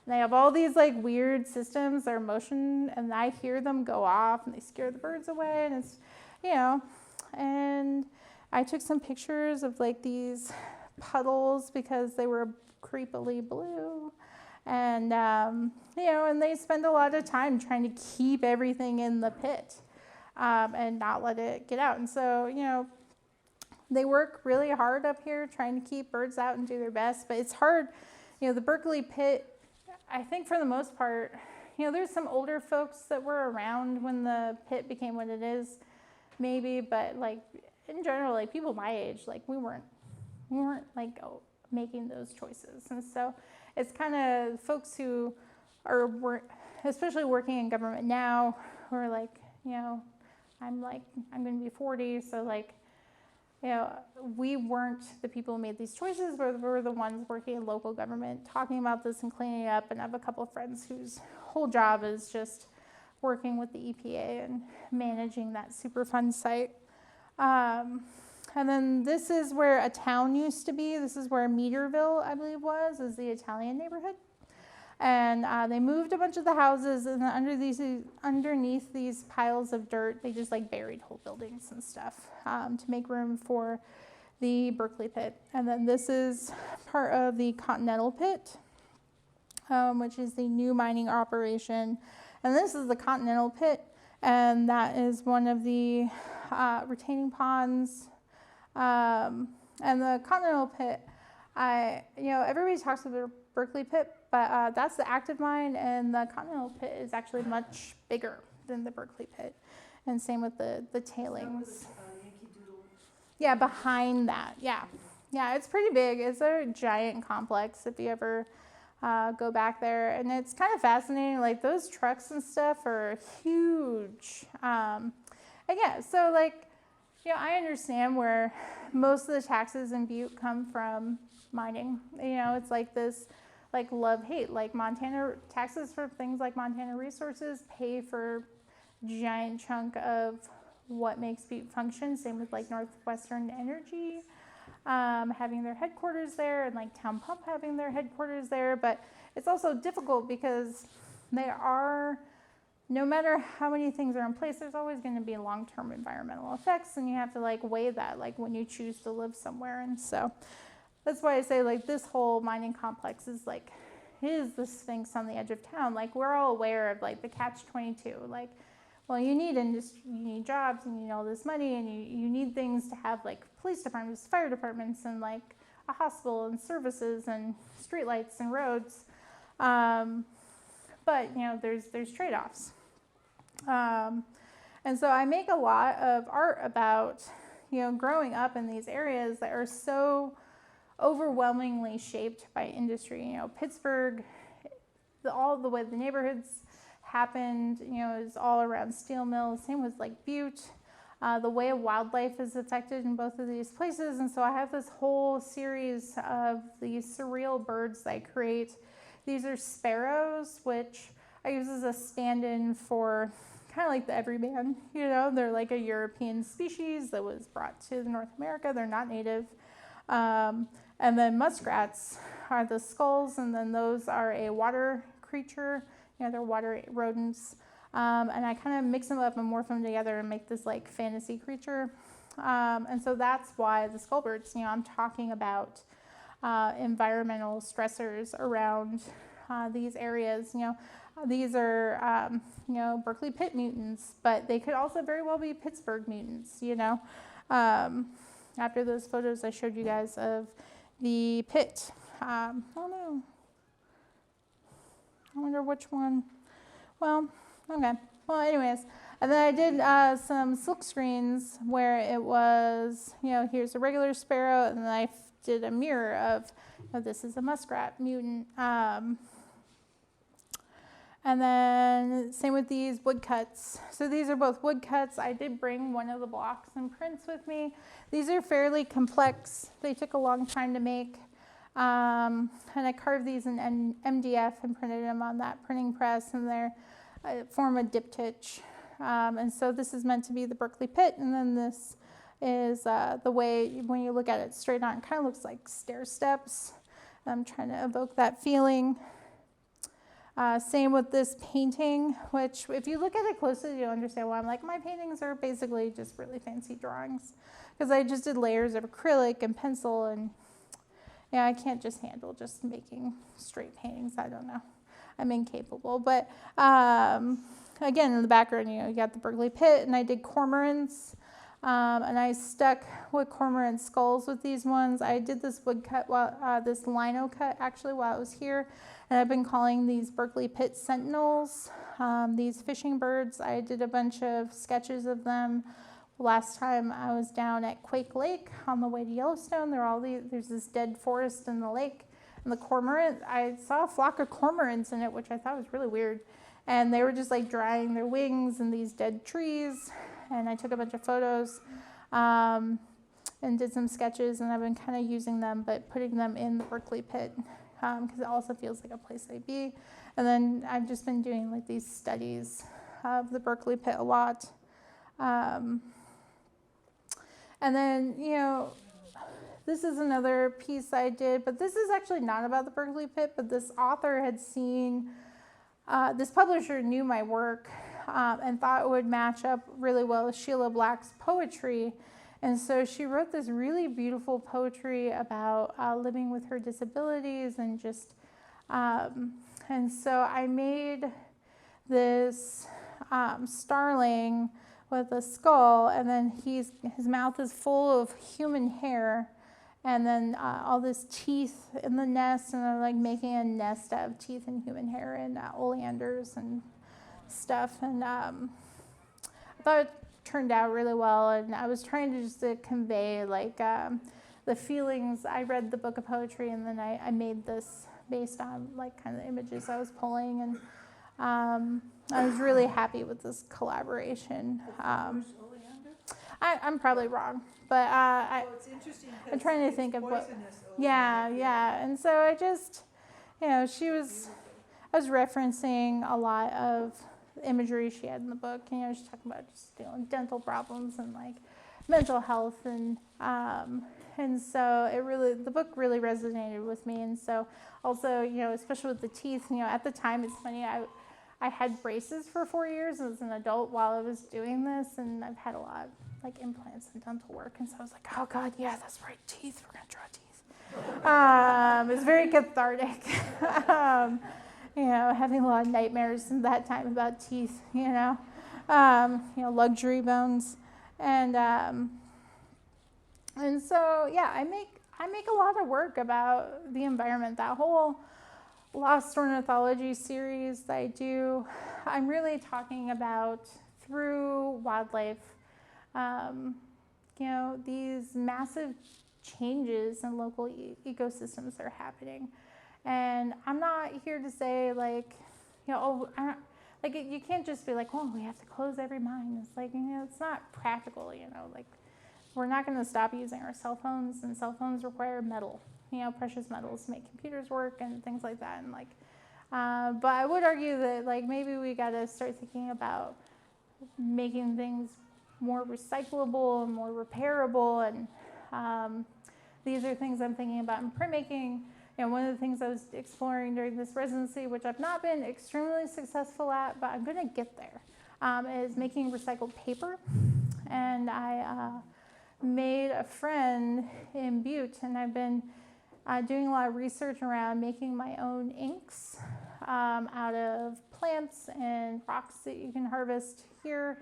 And they have all these like weird systems that are motion, and I hear them go off and they scare the birds away, and it's, you know, and I took some pictures of like these puddles because they were creepily blue, and you know, and they spend a lot of time trying to keep everything in the pit and not let it get out. And so, you know, they work really hard up here trying to keep birds out and do their best, but it's hard. You know, the Berkeley Pit, I think for the most part, you know, there's some older folks that were around when the pit became what it is, maybe, but like in general, like people my age, like we weren't like making those choices. And so it's kind of folks who are especially working in government now, who are like, you know, I'm going to be 40, so like, you know, we weren't the people who made these choices. We're the ones working in local government, talking about this and cleaning it up. And I have a couple of friends whose whole job is just working with the EPA and managing that Superfund site. And then this is where a town used to be. This is where Meterville, I believe, is the Italian neighborhood. And they moved a bunch of the houses, and underneath these piles of dirt, they just like buried whole buildings and stuff to make room for the Berkeley Pit. And then this is part of the Continental Pit, which is the new mining operation. And this is the Continental Pit, and that is one of the retaining ponds. And the Continental Pit, everybody talks about the Berkeley Pit, but that's the active mine, and the Continental Pit is actually much bigger than the Berkeley Pit. And same with the tailings. Yeah, behind that, yeah. Yeah, it's pretty big. It's a giant complex if you ever go back there. And it's kind of fascinating, like those trucks and stuff are huge. And yeah, so like, you know, I understand where most of the taxes in Butte come from mining. You know, it's like this, like love-hate, like Montana taxes for things like Montana Resources pay for a giant chunk of what makes Butte function. Same with like Northwestern Energy having their headquarters there, and like Town Pump having their headquarters there. But it's also difficult because, no matter how many things are in place, there's always going to be long-term environmental effects, and you have to like weigh that like when you choose to live somewhere. And so that's why I say like this whole mining complex is the sphinx on the edge of town. Like we're all aware of like the catch-22. Like, well, you need industry, you need jobs, and you need all this money, and you need things to have like police departments, fire departments, and like a hospital and services and streetlights and roads. But you know, there's trade-offs. And so I make a lot of art about, you know, growing up in these areas that are so overwhelmingly shaped by industry. You know, Pittsburgh, all the way the neighborhoods happened, you know, is all around steel mills. Same with like Butte. The way wildlife is affected in both of these places. And so I have this whole series of these surreal birds that I create. These are sparrows, which I use as a stand-in for kind of like the everyman, you know. They're like a European species that was brought to North America. They're not native. And then muskrats are the skulls, and then those are a water creature. You know, they're water rodents. And I kind of mix them up and morph them together and make this like fantasy creature. And so that's why the skull birds, you know, I'm talking about environmental stressors around these areas. You know, these are, you know, Berkeley pit mutants, but they could also very well be Pittsburgh mutants, you know. After those photos I showed you guys of the pit. Oh no. I wonder which one. Well, okay. Well, anyways, and then I did some silk screens where it was, you know, here's a regular sparrow, and then I did a mirror of, you know, this is a muskrat mutant. And then same with these woodcuts. So these are both woodcuts. I did bring one of the blocks and prints with me. These are fairly complex. They took a long time to make. And I carved these in MDF and printed them on that printing press, and they're form a diptych. And so this is meant to be the Berkeley pit, and then this is the way, when you look at it straight on, it kind of looks like stair steps. I'm trying to evoke that feeling. Same with this painting, which if you look at it closely, you'll understand why I'm like, my paintings are basically just really fancy drawings, because I just did layers of acrylic and pencil, and yeah, I can't just handle just making straight paintings. I don't know. I'm incapable. But again, in the background, you know, you got the Berkeley pit, and I did cormorants, and I stuck wood cormorant skulls with these ones. I did this woodcut, this lino cut actually while I was here, and I've been calling these Berkeley pit sentinels, these fishing birds. I did a bunch of sketches of them last time I was down at Quake Lake on the way to Yellowstone. There's this dead forest in the lake, and the cormorant, I saw a flock of cormorants in it, which I thought was really weird. And they were just like drying their wings in these dead trees. And I took a bunch of photos and did some sketches, and I've been kind of using them, but putting them in the Berkeley pit because it also feels like a place I'd be. And then I've just been doing like these studies of the Berkeley pit a lot. And then, you know, this is another piece I did, but this is actually not about the Berkeley pit, but this author had seen, this publisher knew my work and thought it would match up really well with Sheila Black's poetry. And so she wrote this really beautiful poetry about living with her disabilities and just, and so I made this starling with a skull, and then his mouth is full of human hair, and then all this teeth in the nest, and I'm like making a nest out of teeth and human hair and oleanders and stuff. And I thought it turned out really well, and I was trying to just convey like the feelings. I read the book of poetry, and then I made this based on like kind of the images I was pulling, and I was really happy with this collaboration. I'm probably wrong, but it's interesting. I'm trying to think of what. Yeah. And so I just, you know, I was referencing a lot of imagery she had in the book. You know, she's talking about just dealing with dental problems and like mental health, and so the book really resonated with me. And so also, you know, especially with the teeth, you know, at the time, it's funny, I had braces for 4 years as an adult while I was doing this, and I've had a lot of like implants and dental work, and so I was like, oh God, yeah, that's right, teeth, we're gonna draw teeth. It's very cathartic. Having a lot of nightmares in that time about teeth, luxury bones. And so, yeah, I make a lot of work about the environment. That whole Lost Ornithology series that I do, I'm really talking about through wildlife, these massive changes in local ecosystems that are happening. And I'm not here to say you can't just be like, oh, we have to close every mine. It's like, it's not practical, we're not going to stop using our cell phones, and cell phones require metal, precious metals to make computers work and things like that. And but I would argue that maybe we got to start thinking about making things more recyclable and more repairable. And these are things I'm thinking about in printmaking. One of the things I was exploring during this residency, which I've not been extremely successful at, but I'm going to get there, is making recycled paper. And I made a friend in Butte, and I've been doing a lot of research around making my own inks out of plants and rocks that you can harvest here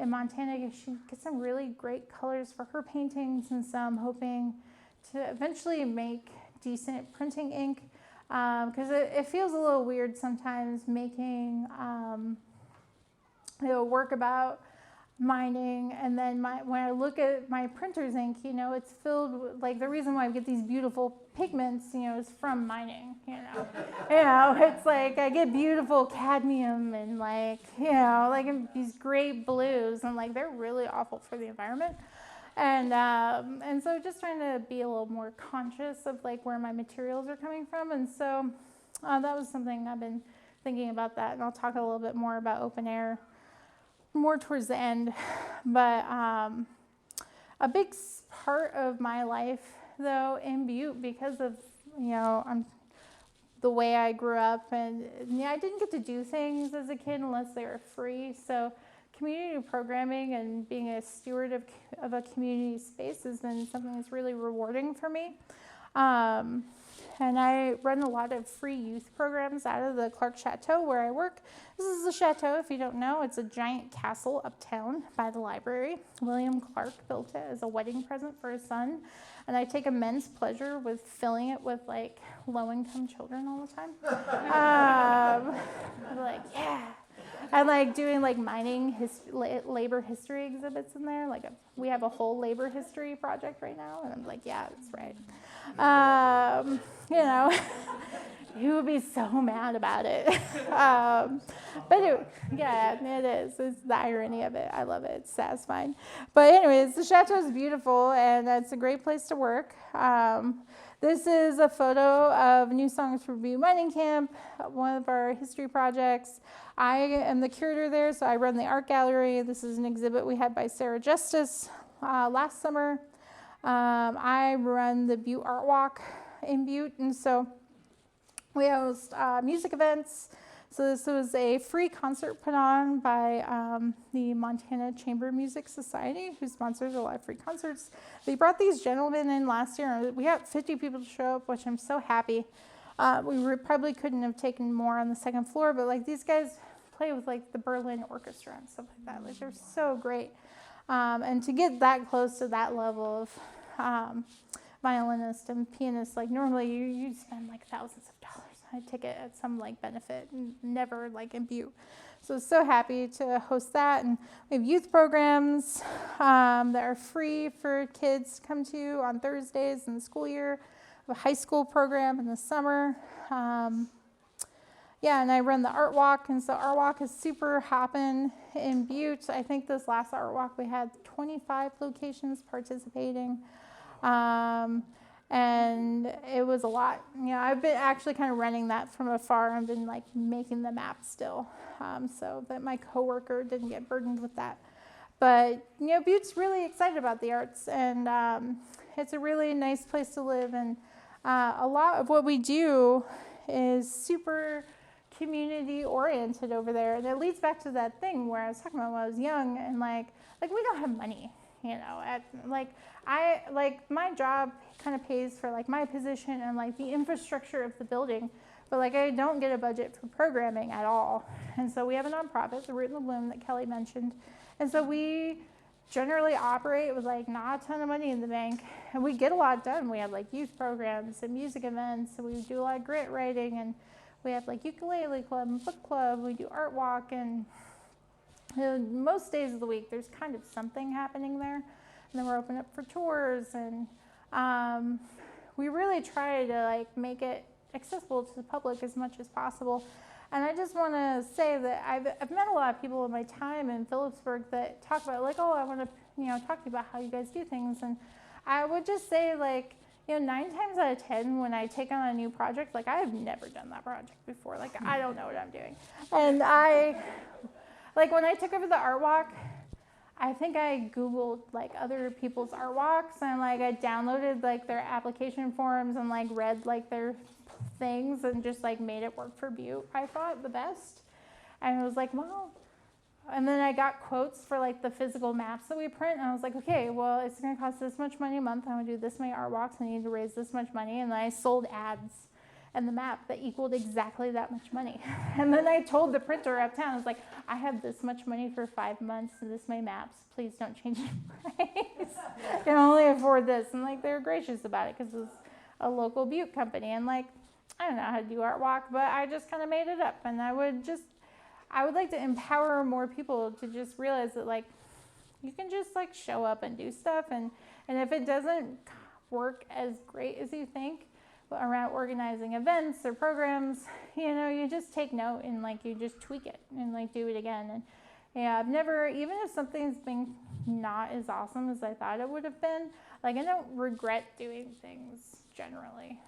in Montana. She gets some really great colors for her paintings, and so I'm hoping to eventually make decent printing ink, because it feels a little weird sometimes making work about mining, and then when I look at my printer's ink, it's filled with, the reason why I get these beautiful pigments, is from mining, it's like I get beautiful cadmium and these great blues, and they're really awful for the environment. And so just trying to be a little more conscious of where my materials are coming from. And so that was something I've been thinking about that. And I'll talk a little bit more about open air more towards the end. But a big part of my life, though, in Butte, because of, the way I grew up, and I didn't get to do things as a kid unless they were free. So community programming and being a steward of a community space has been something that's really rewarding for me. And I run a lot of free youth programs out of the Clark Chateau where I work. This is the Chateau, if you don't know. It's a giant castle uptown by the library. William Clark built it as a wedding present for his son. And I take immense pleasure with filling it with low-income children all the time. I'm yeah. I like doing mining labor history exhibits in there. We have a whole labor history project right now, and I'm yeah, that's right. You would be so mad about it. But it is. It's the irony of it. I love it. It's satisfying. But anyways, the Chateau is beautiful, and it's a great place to work. This is a photo of New Songs for Butte Mining Camp, one of our history projects. I am the curator there, so I run the art gallery. This is an exhibit we had by Sarah Justice last summer. I run the Butte Art Walk in Butte, and so we host music events. So this was a free concert put on by the Montana Chamber Music Society, who sponsors a lot of free concerts. They brought these gentlemen in last year, and we got 50 people to show up, which I'm so happy. We probably couldn't have taken more on the second floor, but these guys play with the Berlin Orchestra and stuff like that. They're so great. And to get that close to that level of violinist and pianist, normally you spend thousands of dollars on a ticket at some benefit, and never in Butte. So happy to host that. And we have youth programs that are free for kids to come to on Thursdays in the school year. We have a high school program in the summer. And I run the Art Walk, and so Art Walk is super hopping in Butte. I think this last Art Walk we had 25 locations participating. And it was a lot. I've been actually kind of running that from afar. I've been making the map still, so that my coworker didn't get burdened with that. But Butte's really excited about the arts, and it's a really nice place to live. And a lot of what we do is super community oriented over there. And it leads back to that thing where I was talking about when I was young, and like we don't have money, you know, my job kind of pays for like my position and like the infrastructure of the building, but like I don't get a budget for programming at all. And so we have a nonprofit, the Root and the Bloom that Kelly mentioned. And so we generally operate with like not a ton of money in the bank, and we get a lot done. We have like youth programs and music events, and we do a lot of grant writing, and we have like ukulele club and book club. We do art walk, and you know, most days of the week there's kind of something happening there. And then we're open up for tours, and we really try to like make it accessible to the public as much as possible. And I just want to say that I've met a lot of people in my time in Philipsburg that talk about like, oh, I want to, you know, talk to you about how you guys do things. And I would just say like, you know, 9 times out of 10 when I take on a new project, like I have never done that project before. Like I don't know what I'm doing. And like when I took over the art walk, I think I Googled like other people's art walks, and like I downloaded like their application forms and like read like their things and just like made it work for Butte, I thought, the best. And I was like, well, and then I got quotes for like the physical maps that we print, and I was like, okay, well, it's gonna cost this much money a month, I'm gonna do this many art walks, I need to raise this much money, and then I sold ads and the map that equaled exactly that much money. And then I told the printer uptown, I was like, I have this much money for 5 months and this many maps, please don't change the price. I can only afford this. And like they were gracious about it because it was a local Butte company, and like I don't know how to do art walk, but I just kind of made it up. And I would like to empower more people to just realize that like you can just like show up and do stuff, and if it doesn't work as great as you think around organizing events or programs, you know, you just take note and like you just tweak it and like do it again. And yeah, I've never, even if something's been not as awesome as I thought it would have been, like I don't regret doing things generally.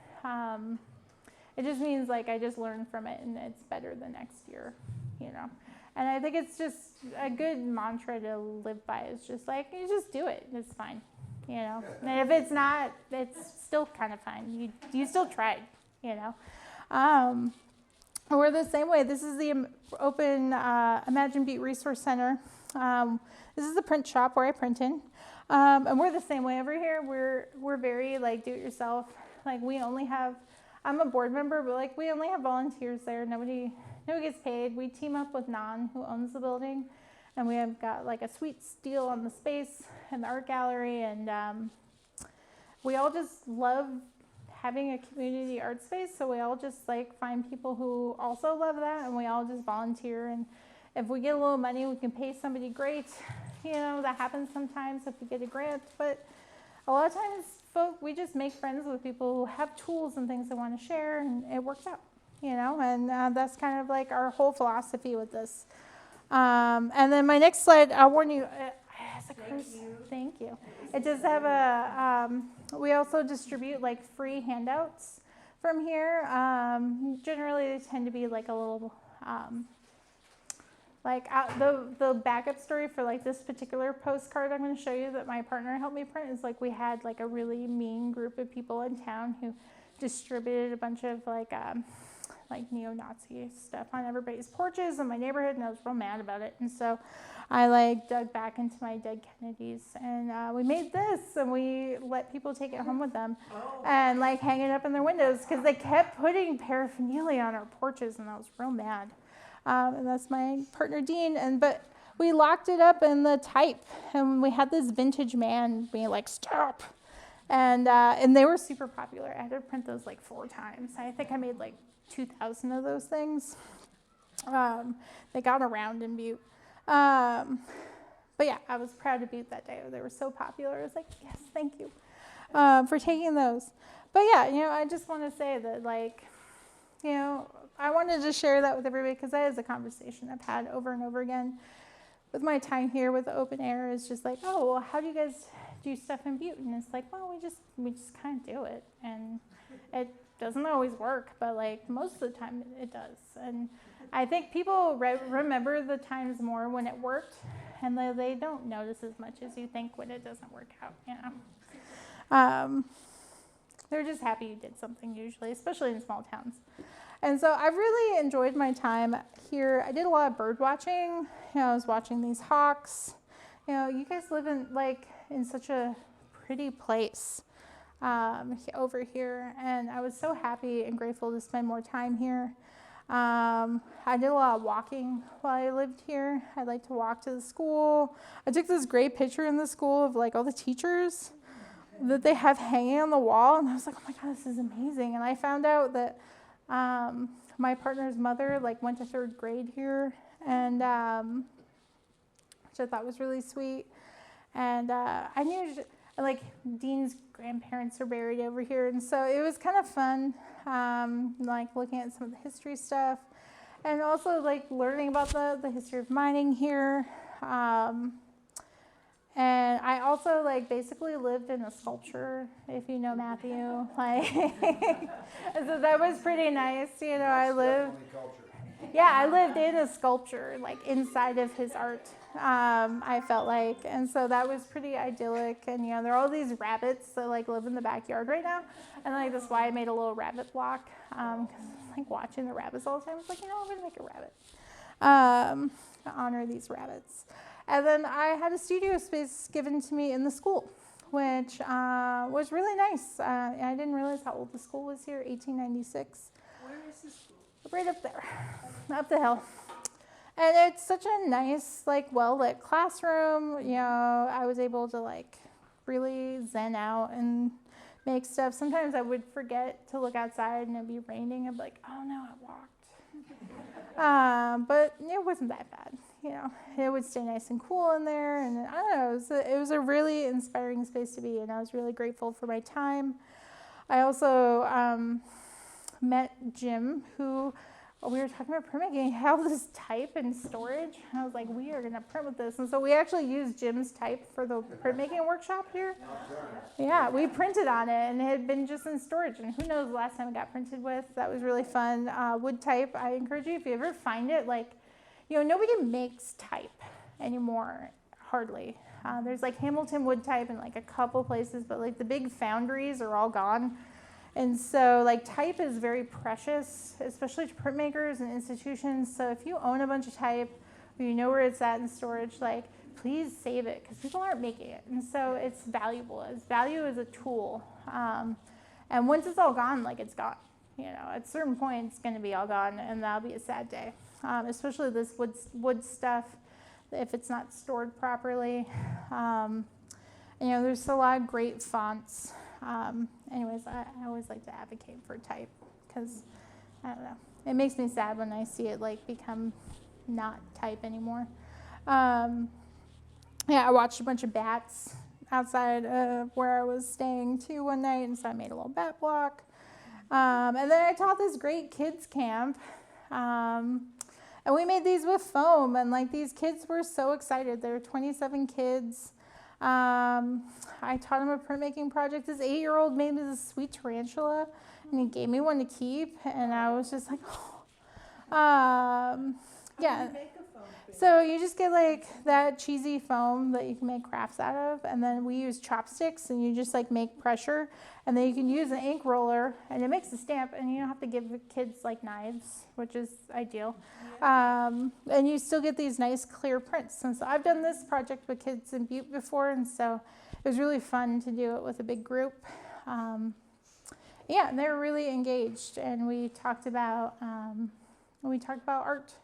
It just means like I just learned from it and it's better the next year, you know. And I think it's just a good mantra to live by. It's just like, you just do it, it's fine, you know. And if it's not, it's still kind of fine. You still tried, you know. We're the same way. This is the open Imagine Butte Resource Center. This is the print shop where I print in. And we're the same way over here. We're very like do-it-yourself. Like we only have, I'm a board member, but like we only have volunteers there. Nobody gets paid. We team up with Nan, who owns the building, and we have got like a sweet deal on the space and the art gallery, and we all just love having a community art space. So we all just like find people who also love that, and we all just volunteer. And if we get a little money, we can pay somebody great. You know, that happens sometimes if we get a grant, but a lot of times we just make friends with people who have tools and things they want to share, and it works out, you know. And that's kind of like our whole philosophy with this. And then my next slide, I'll warn you, thank you. It does have a, we also distribute like free handouts from here. Generally they tend to be like a little, the backup story for like this particular postcard I'm going to show you that my partner helped me print is like we had like a really mean group of people in town who distributed a bunch of like neo-Nazi stuff on everybody's porches in my neighborhood, and I was real mad about it. And so I like dug back into my dead Kennedys, and we made this, and we let people take it home with them and like hang it up in their windows because they kept putting paraphernalia on our porches, and I was real mad. And that's my partner Dean, but we locked it up in the type, and we had this vintage man being like, stop. And they were super popular. I had to print those like 4 times. I think I made like 2,000 of those things. They got around in Butte. But yeah, I was proud of Butte that day. They were so popular. I was like, yes, thank you for taking those. But yeah, you know, I just want to say that like, you know, I wanted to share that with everybody because that is a conversation I've had over and over again with my time here with the open air. Is just like, oh, well, how do you guys do stuff in Butte? And it's like, well, we just kind of do it, and it doesn't always work, but like most of the time it does. And I think people remember the times more when it worked, and they don't notice as much as you think when it doesn't work out, you know. They're just happy you did something usually, especially in small towns. And so I really enjoyed my time here. I did a lot of bird watching. I was watching these hawks. You guys live in such a pretty place over here, and I was so happy and grateful to spend more time here. I did a lot of walking while I lived here. I like to walk to the school. I took this great picture in the school of all the teachers that they have hanging on the wall, and I was like, oh my God, this is amazing. And I found out that my partner's mother went to 3rd grade here, and which I thought was really sweet. And I knew Dean's grandparents are buried over here, and so it was kind of fun, looking at some of the history stuff, and also learning about the history of mining here. And I also basically lived in a sculpture, if you know Matthew. So that was pretty nice. I lived in a sculpture, inside of his art. I felt and so that was pretty idyllic. And there are all these rabbits that live in the backyard right now, and that's why I made a little rabbit block, because I was watching the rabbits all the time. I was I'm gonna make a rabbit to honor these rabbits. And then I had a studio space given to me in the school, which was really nice. I didn't realize how old the school was here, 1896. Where is the school? Right up there, up the hill. And it's such a nice, well-lit classroom. I was able to, really zen out and make stuff. Sometimes I would forget to look outside and it'd be raining. I'd be like, oh no, I walked. But it wasn't that bad. It would stay nice and cool in there. And I don't know, it was a really inspiring space to be in. I was really grateful for my time. I also met Jim, who we were talking about printmaking. He had all this type and storage. And I was like, we are going to print with this. And so we actually used Jim's type for the printmaking workshop here. Yeah, we printed on it, and it had been just in storage. And who knows the last time it got printed with. That was really fun. Wood type, I encourage you, if you ever find it, nobody makes type anymore, hardly. There's Hamilton wood type in a couple places, but the big foundries are all gone. And so type is very precious, especially to printmakers and institutions. So if you own a bunch of type, or you know where it's at in storage, please save it, because people aren't making it. And so it's valuable. It's value as a tool. And once it's all gone, it's gone. At a certain point, it's going to be all gone, and that'll be a sad day. Especially this wood stuff, if it's not stored properly. There's a lot of great fonts. Anyways, I always like to advocate for type, because, I don't know, it makes me sad when I see it become not type anymore. I watched a bunch of bats outside of where I was staying too one night, and so I made a little bat block. And then I taught this great kids camp. And we made these with foam, and these kids were so excited. There were 27 kids. I taught them a printmaking project. This 8-year-old made me this sweet tarantula, and he gave me one to keep, and I was just like, oh. Yeah. So you just get that cheesy foam that you can make crafts out of, and then we use chopsticks, and you just make pressure, and then you can use an ink roller, and it makes a stamp, and you don't have to give the kids knives, which is ideal. And you still get these nice clear prints. And so I've done this project with kids in Butte before, and so it was really fun to do it with a big group. And they were really engaged, and we talked about art.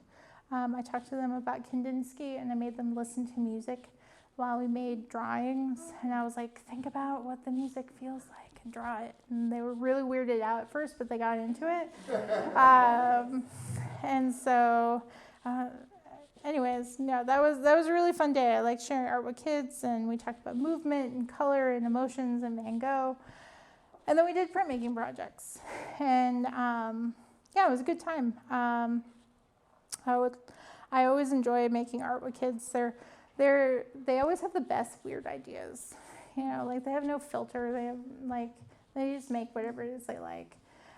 I talked to them about Kandinsky, and I made them listen to music while we made drawings. And I was like, think about what the music feels like and draw it. And they were really weirded out at first, but they got into it. And so, anyways, that was a really fun day. I like sharing art with kids, and we talked about movement and color and emotions and Van Gogh. And then we did printmaking projects. And it was a good time. I always enjoy making art with kids. They always have the best weird ideas. They have no filter. They have they just make whatever it is they like.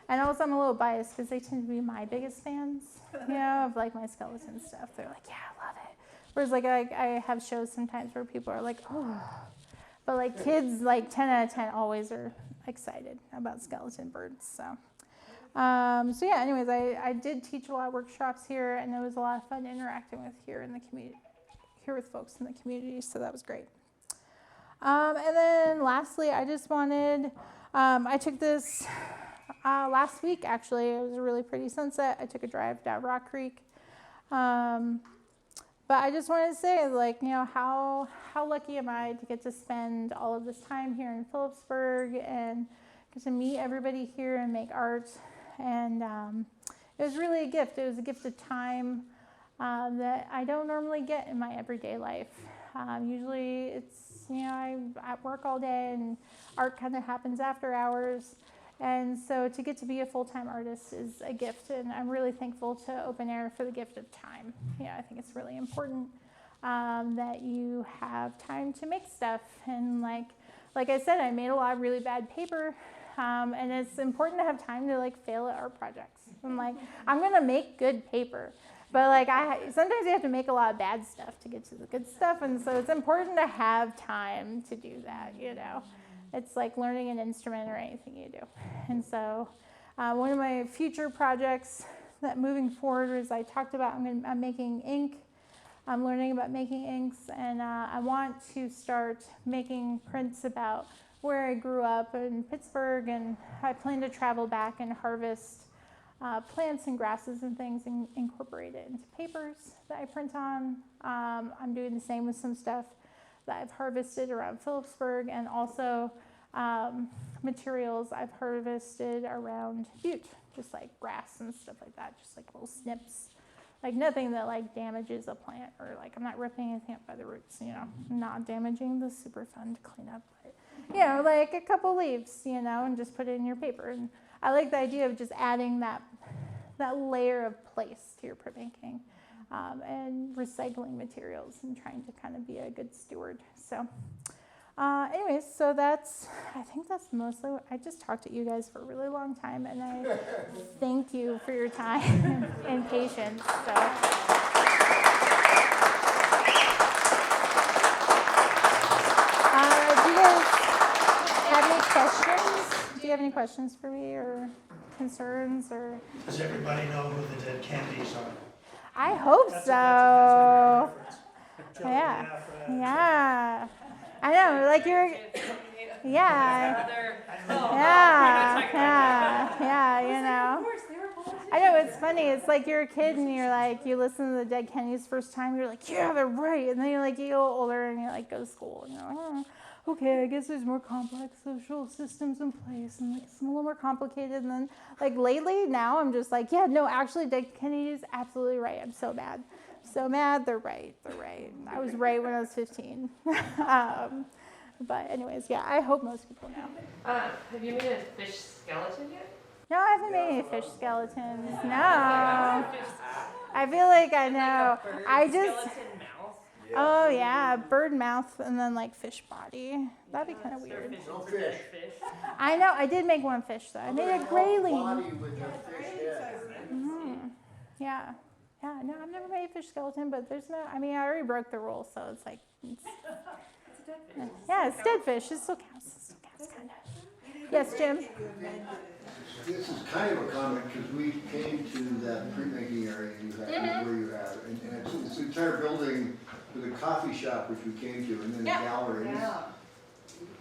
And also I'm a little biased because they tend to be my biggest fans, of my skeleton stuff. They're like, yeah, I love it. Whereas I have shows sometimes where people are like, oh, but kids 10 out of 10 always are excited about skeleton birds. So. So yeah, anyways, I did teach a lot of workshops here, and it was a lot of fun interacting with here in the community, here with folks in the community, so that was great. And then lastly, I just wanted, I took this last week actually. It was a really pretty sunset. I took a drive down Rock Creek. But I just wanted to say, like, you know, how lucky am I to get to spend all of this time here in Philipsburg and get to meet everybody here and make art. And it was really a gift. It was a gift of time that I don't normally get in my everyday life. Usually it's, you know, I'm at work all day and art kind of happens after hours. And so to get to be a full-time artist is a gift, and I'm really thankful to Open Air for the gift of time. Yeah, I think it's really important that you have time to make stuff. And like I said, I made a lot of really bad paper, and it's important to have time to like fail at art projects. I'm like, I'm gonna make good paper, but like sometimes you have to make a lot of bad stuff to get to the good stuff, and so it's important to have time to do that, you know. It's like learning an instrument or anything you do. And so one of my future projects that moving forward is I talked about I'm making ink. I'm learning about making inks, and I want to start making prints about where I grew up in Pittsburgh, and I plan to travel back and harvest plants and grasses and things and incorporate it into papers that I print on. I'm doing the same with some stuff that I've harvested around Philipsburg, and also materials I've harvested around Butte, just like grass and stuff like that, just like little snips, like nothing that like damages a plant, or like I'm not ripping anything up by the roots, you know, not damaging the super fun to clean up, but you know, like a couple leaves, you know, and just put it in your paper. And I like the idea of just adding that layer of place to your printmaking. And recycling materials and trying to kind of be a good steward. So anyways, so I think that's mostly what, I just talked to you guys for a really long time, and I thank you for your time and patience. So. Do you guys have any questions? Do you have any questions for me or concerns? Or Does everybody know who the dead Kennedys are? I hope so. Yeah. I know, like you're, yeah, you know. I know, it's funny. It's like you're a kid and you're like, you listen to the Dead Kennedys first time, you're like, yeah, they're right. And then you're like, you get older and you like go to school and you're like, oh, okay, I guess there's more complex social systems in place and like it's a little more complicated. And then like lately now I'm just like, yeah, no, actually Dead Kennedy's absolutely right. I'm so mad. So mad, they're right. I was right when I was 15. But anyways, yeah, I hope most people know. Have you made a fish skeleton yet? No, I haven't made any fish skeletons. No. I feel like I know. Like I just. skeleton mouth. Oh yeah, bird mouth and then like fish body. That'd be kind of weird. No fish. I know. I did make one fish though. I made a grayling. Body with a fish head. Yeah. Yeah. No, I've never made a fish skeleton, but there's no. I mean, I already broke the rule, so it's like. Yeah, it's dead fish. It still counts. Kind of. Yes, Jim. This is kind of a comment because we came to that printmaking area you have, where you have, and it's an entire building with a coffee shop which we came to, and then a gallery.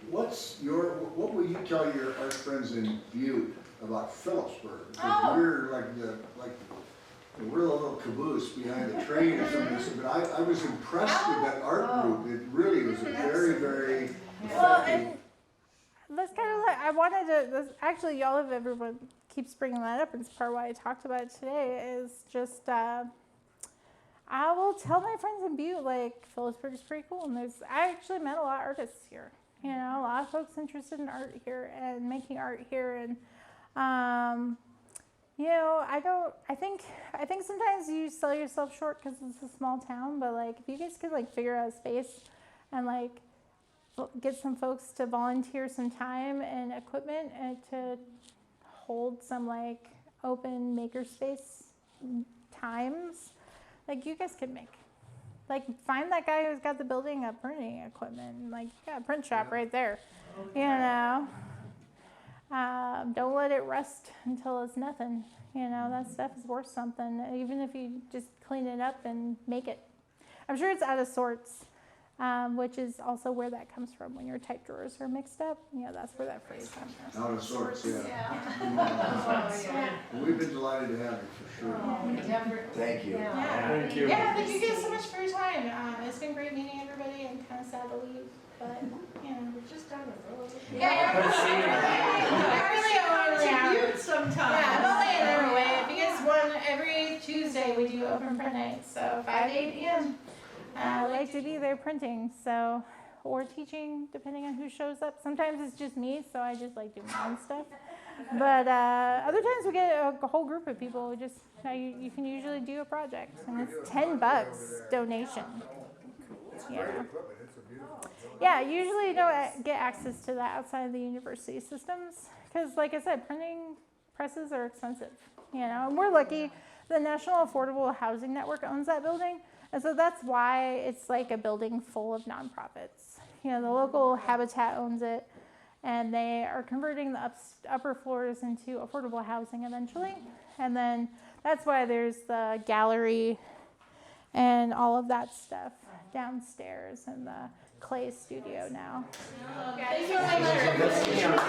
What will you tell your art friends in Butte about Philipsburg? Because we're a little caboose behind the train or something, but I was impressed with that art group. It really was a very, very Well, and that's kind of like, I wanted to, actually y'all have, everyone keeps bringing that up, and it's part of why I talked about it today, is just, I will tell my friends in Butte, like, Philipsburg is pretty cool, and I actually met a lot of artists here, you know, a lot of folks interested in art here, and making art here, and, you know, I think sometimes you sell yourself short because it's a small town, but, like, if you guys could, like, figure out a space, and, like, get some folks to volunteer some time and equipment and to hold some like open makerspace times, like you guys could make, like find that guy who's got the building of printing equipment and like you got a print shop right there, you know. Don't let it rust until it's nothing. You know, that stuff is worth something, even if you just clean it up and make it. I'm sure it's out of sorts, which is also where that comes from. When your type drawers are mixed up, you know, that's where that phrase comes from. Out of sorts, yeah. Yeah. And we've been delighted to have you, for sure. Thank you. Thank you. Yeah, thank you guys so much for your time. It's been great meeting everybody. I'm kind of sad to leave, but, you know. We're just down the road. Yeah, Good to see you. yeah. Sometimes. Yeah, I'm only an hour away. If you guys want, every Tuesday we do open print night, so 5 to 8 p.m. I like to be there printing, so, or teaching, depending on who shows up. Sometimes it's just me, so I just like doing my own stuff. But other times we get a whole group of people who just, you can usually do a project, and it's $10 donation. Yeah. Yeah, usually you don't get access to that outside of the university systems, because like I said, printing presses are expensive, you know, and we're lucky. The National Affordable Housing Network owns that building, and so that's why it's like a building full of nonprofits. You know, the local Habitat owns it, and they are converting the upper floors into affordable housing eventually, and then that's why there's the gallery and all of that stuff downstairs and the clay studio now. Thank you so much.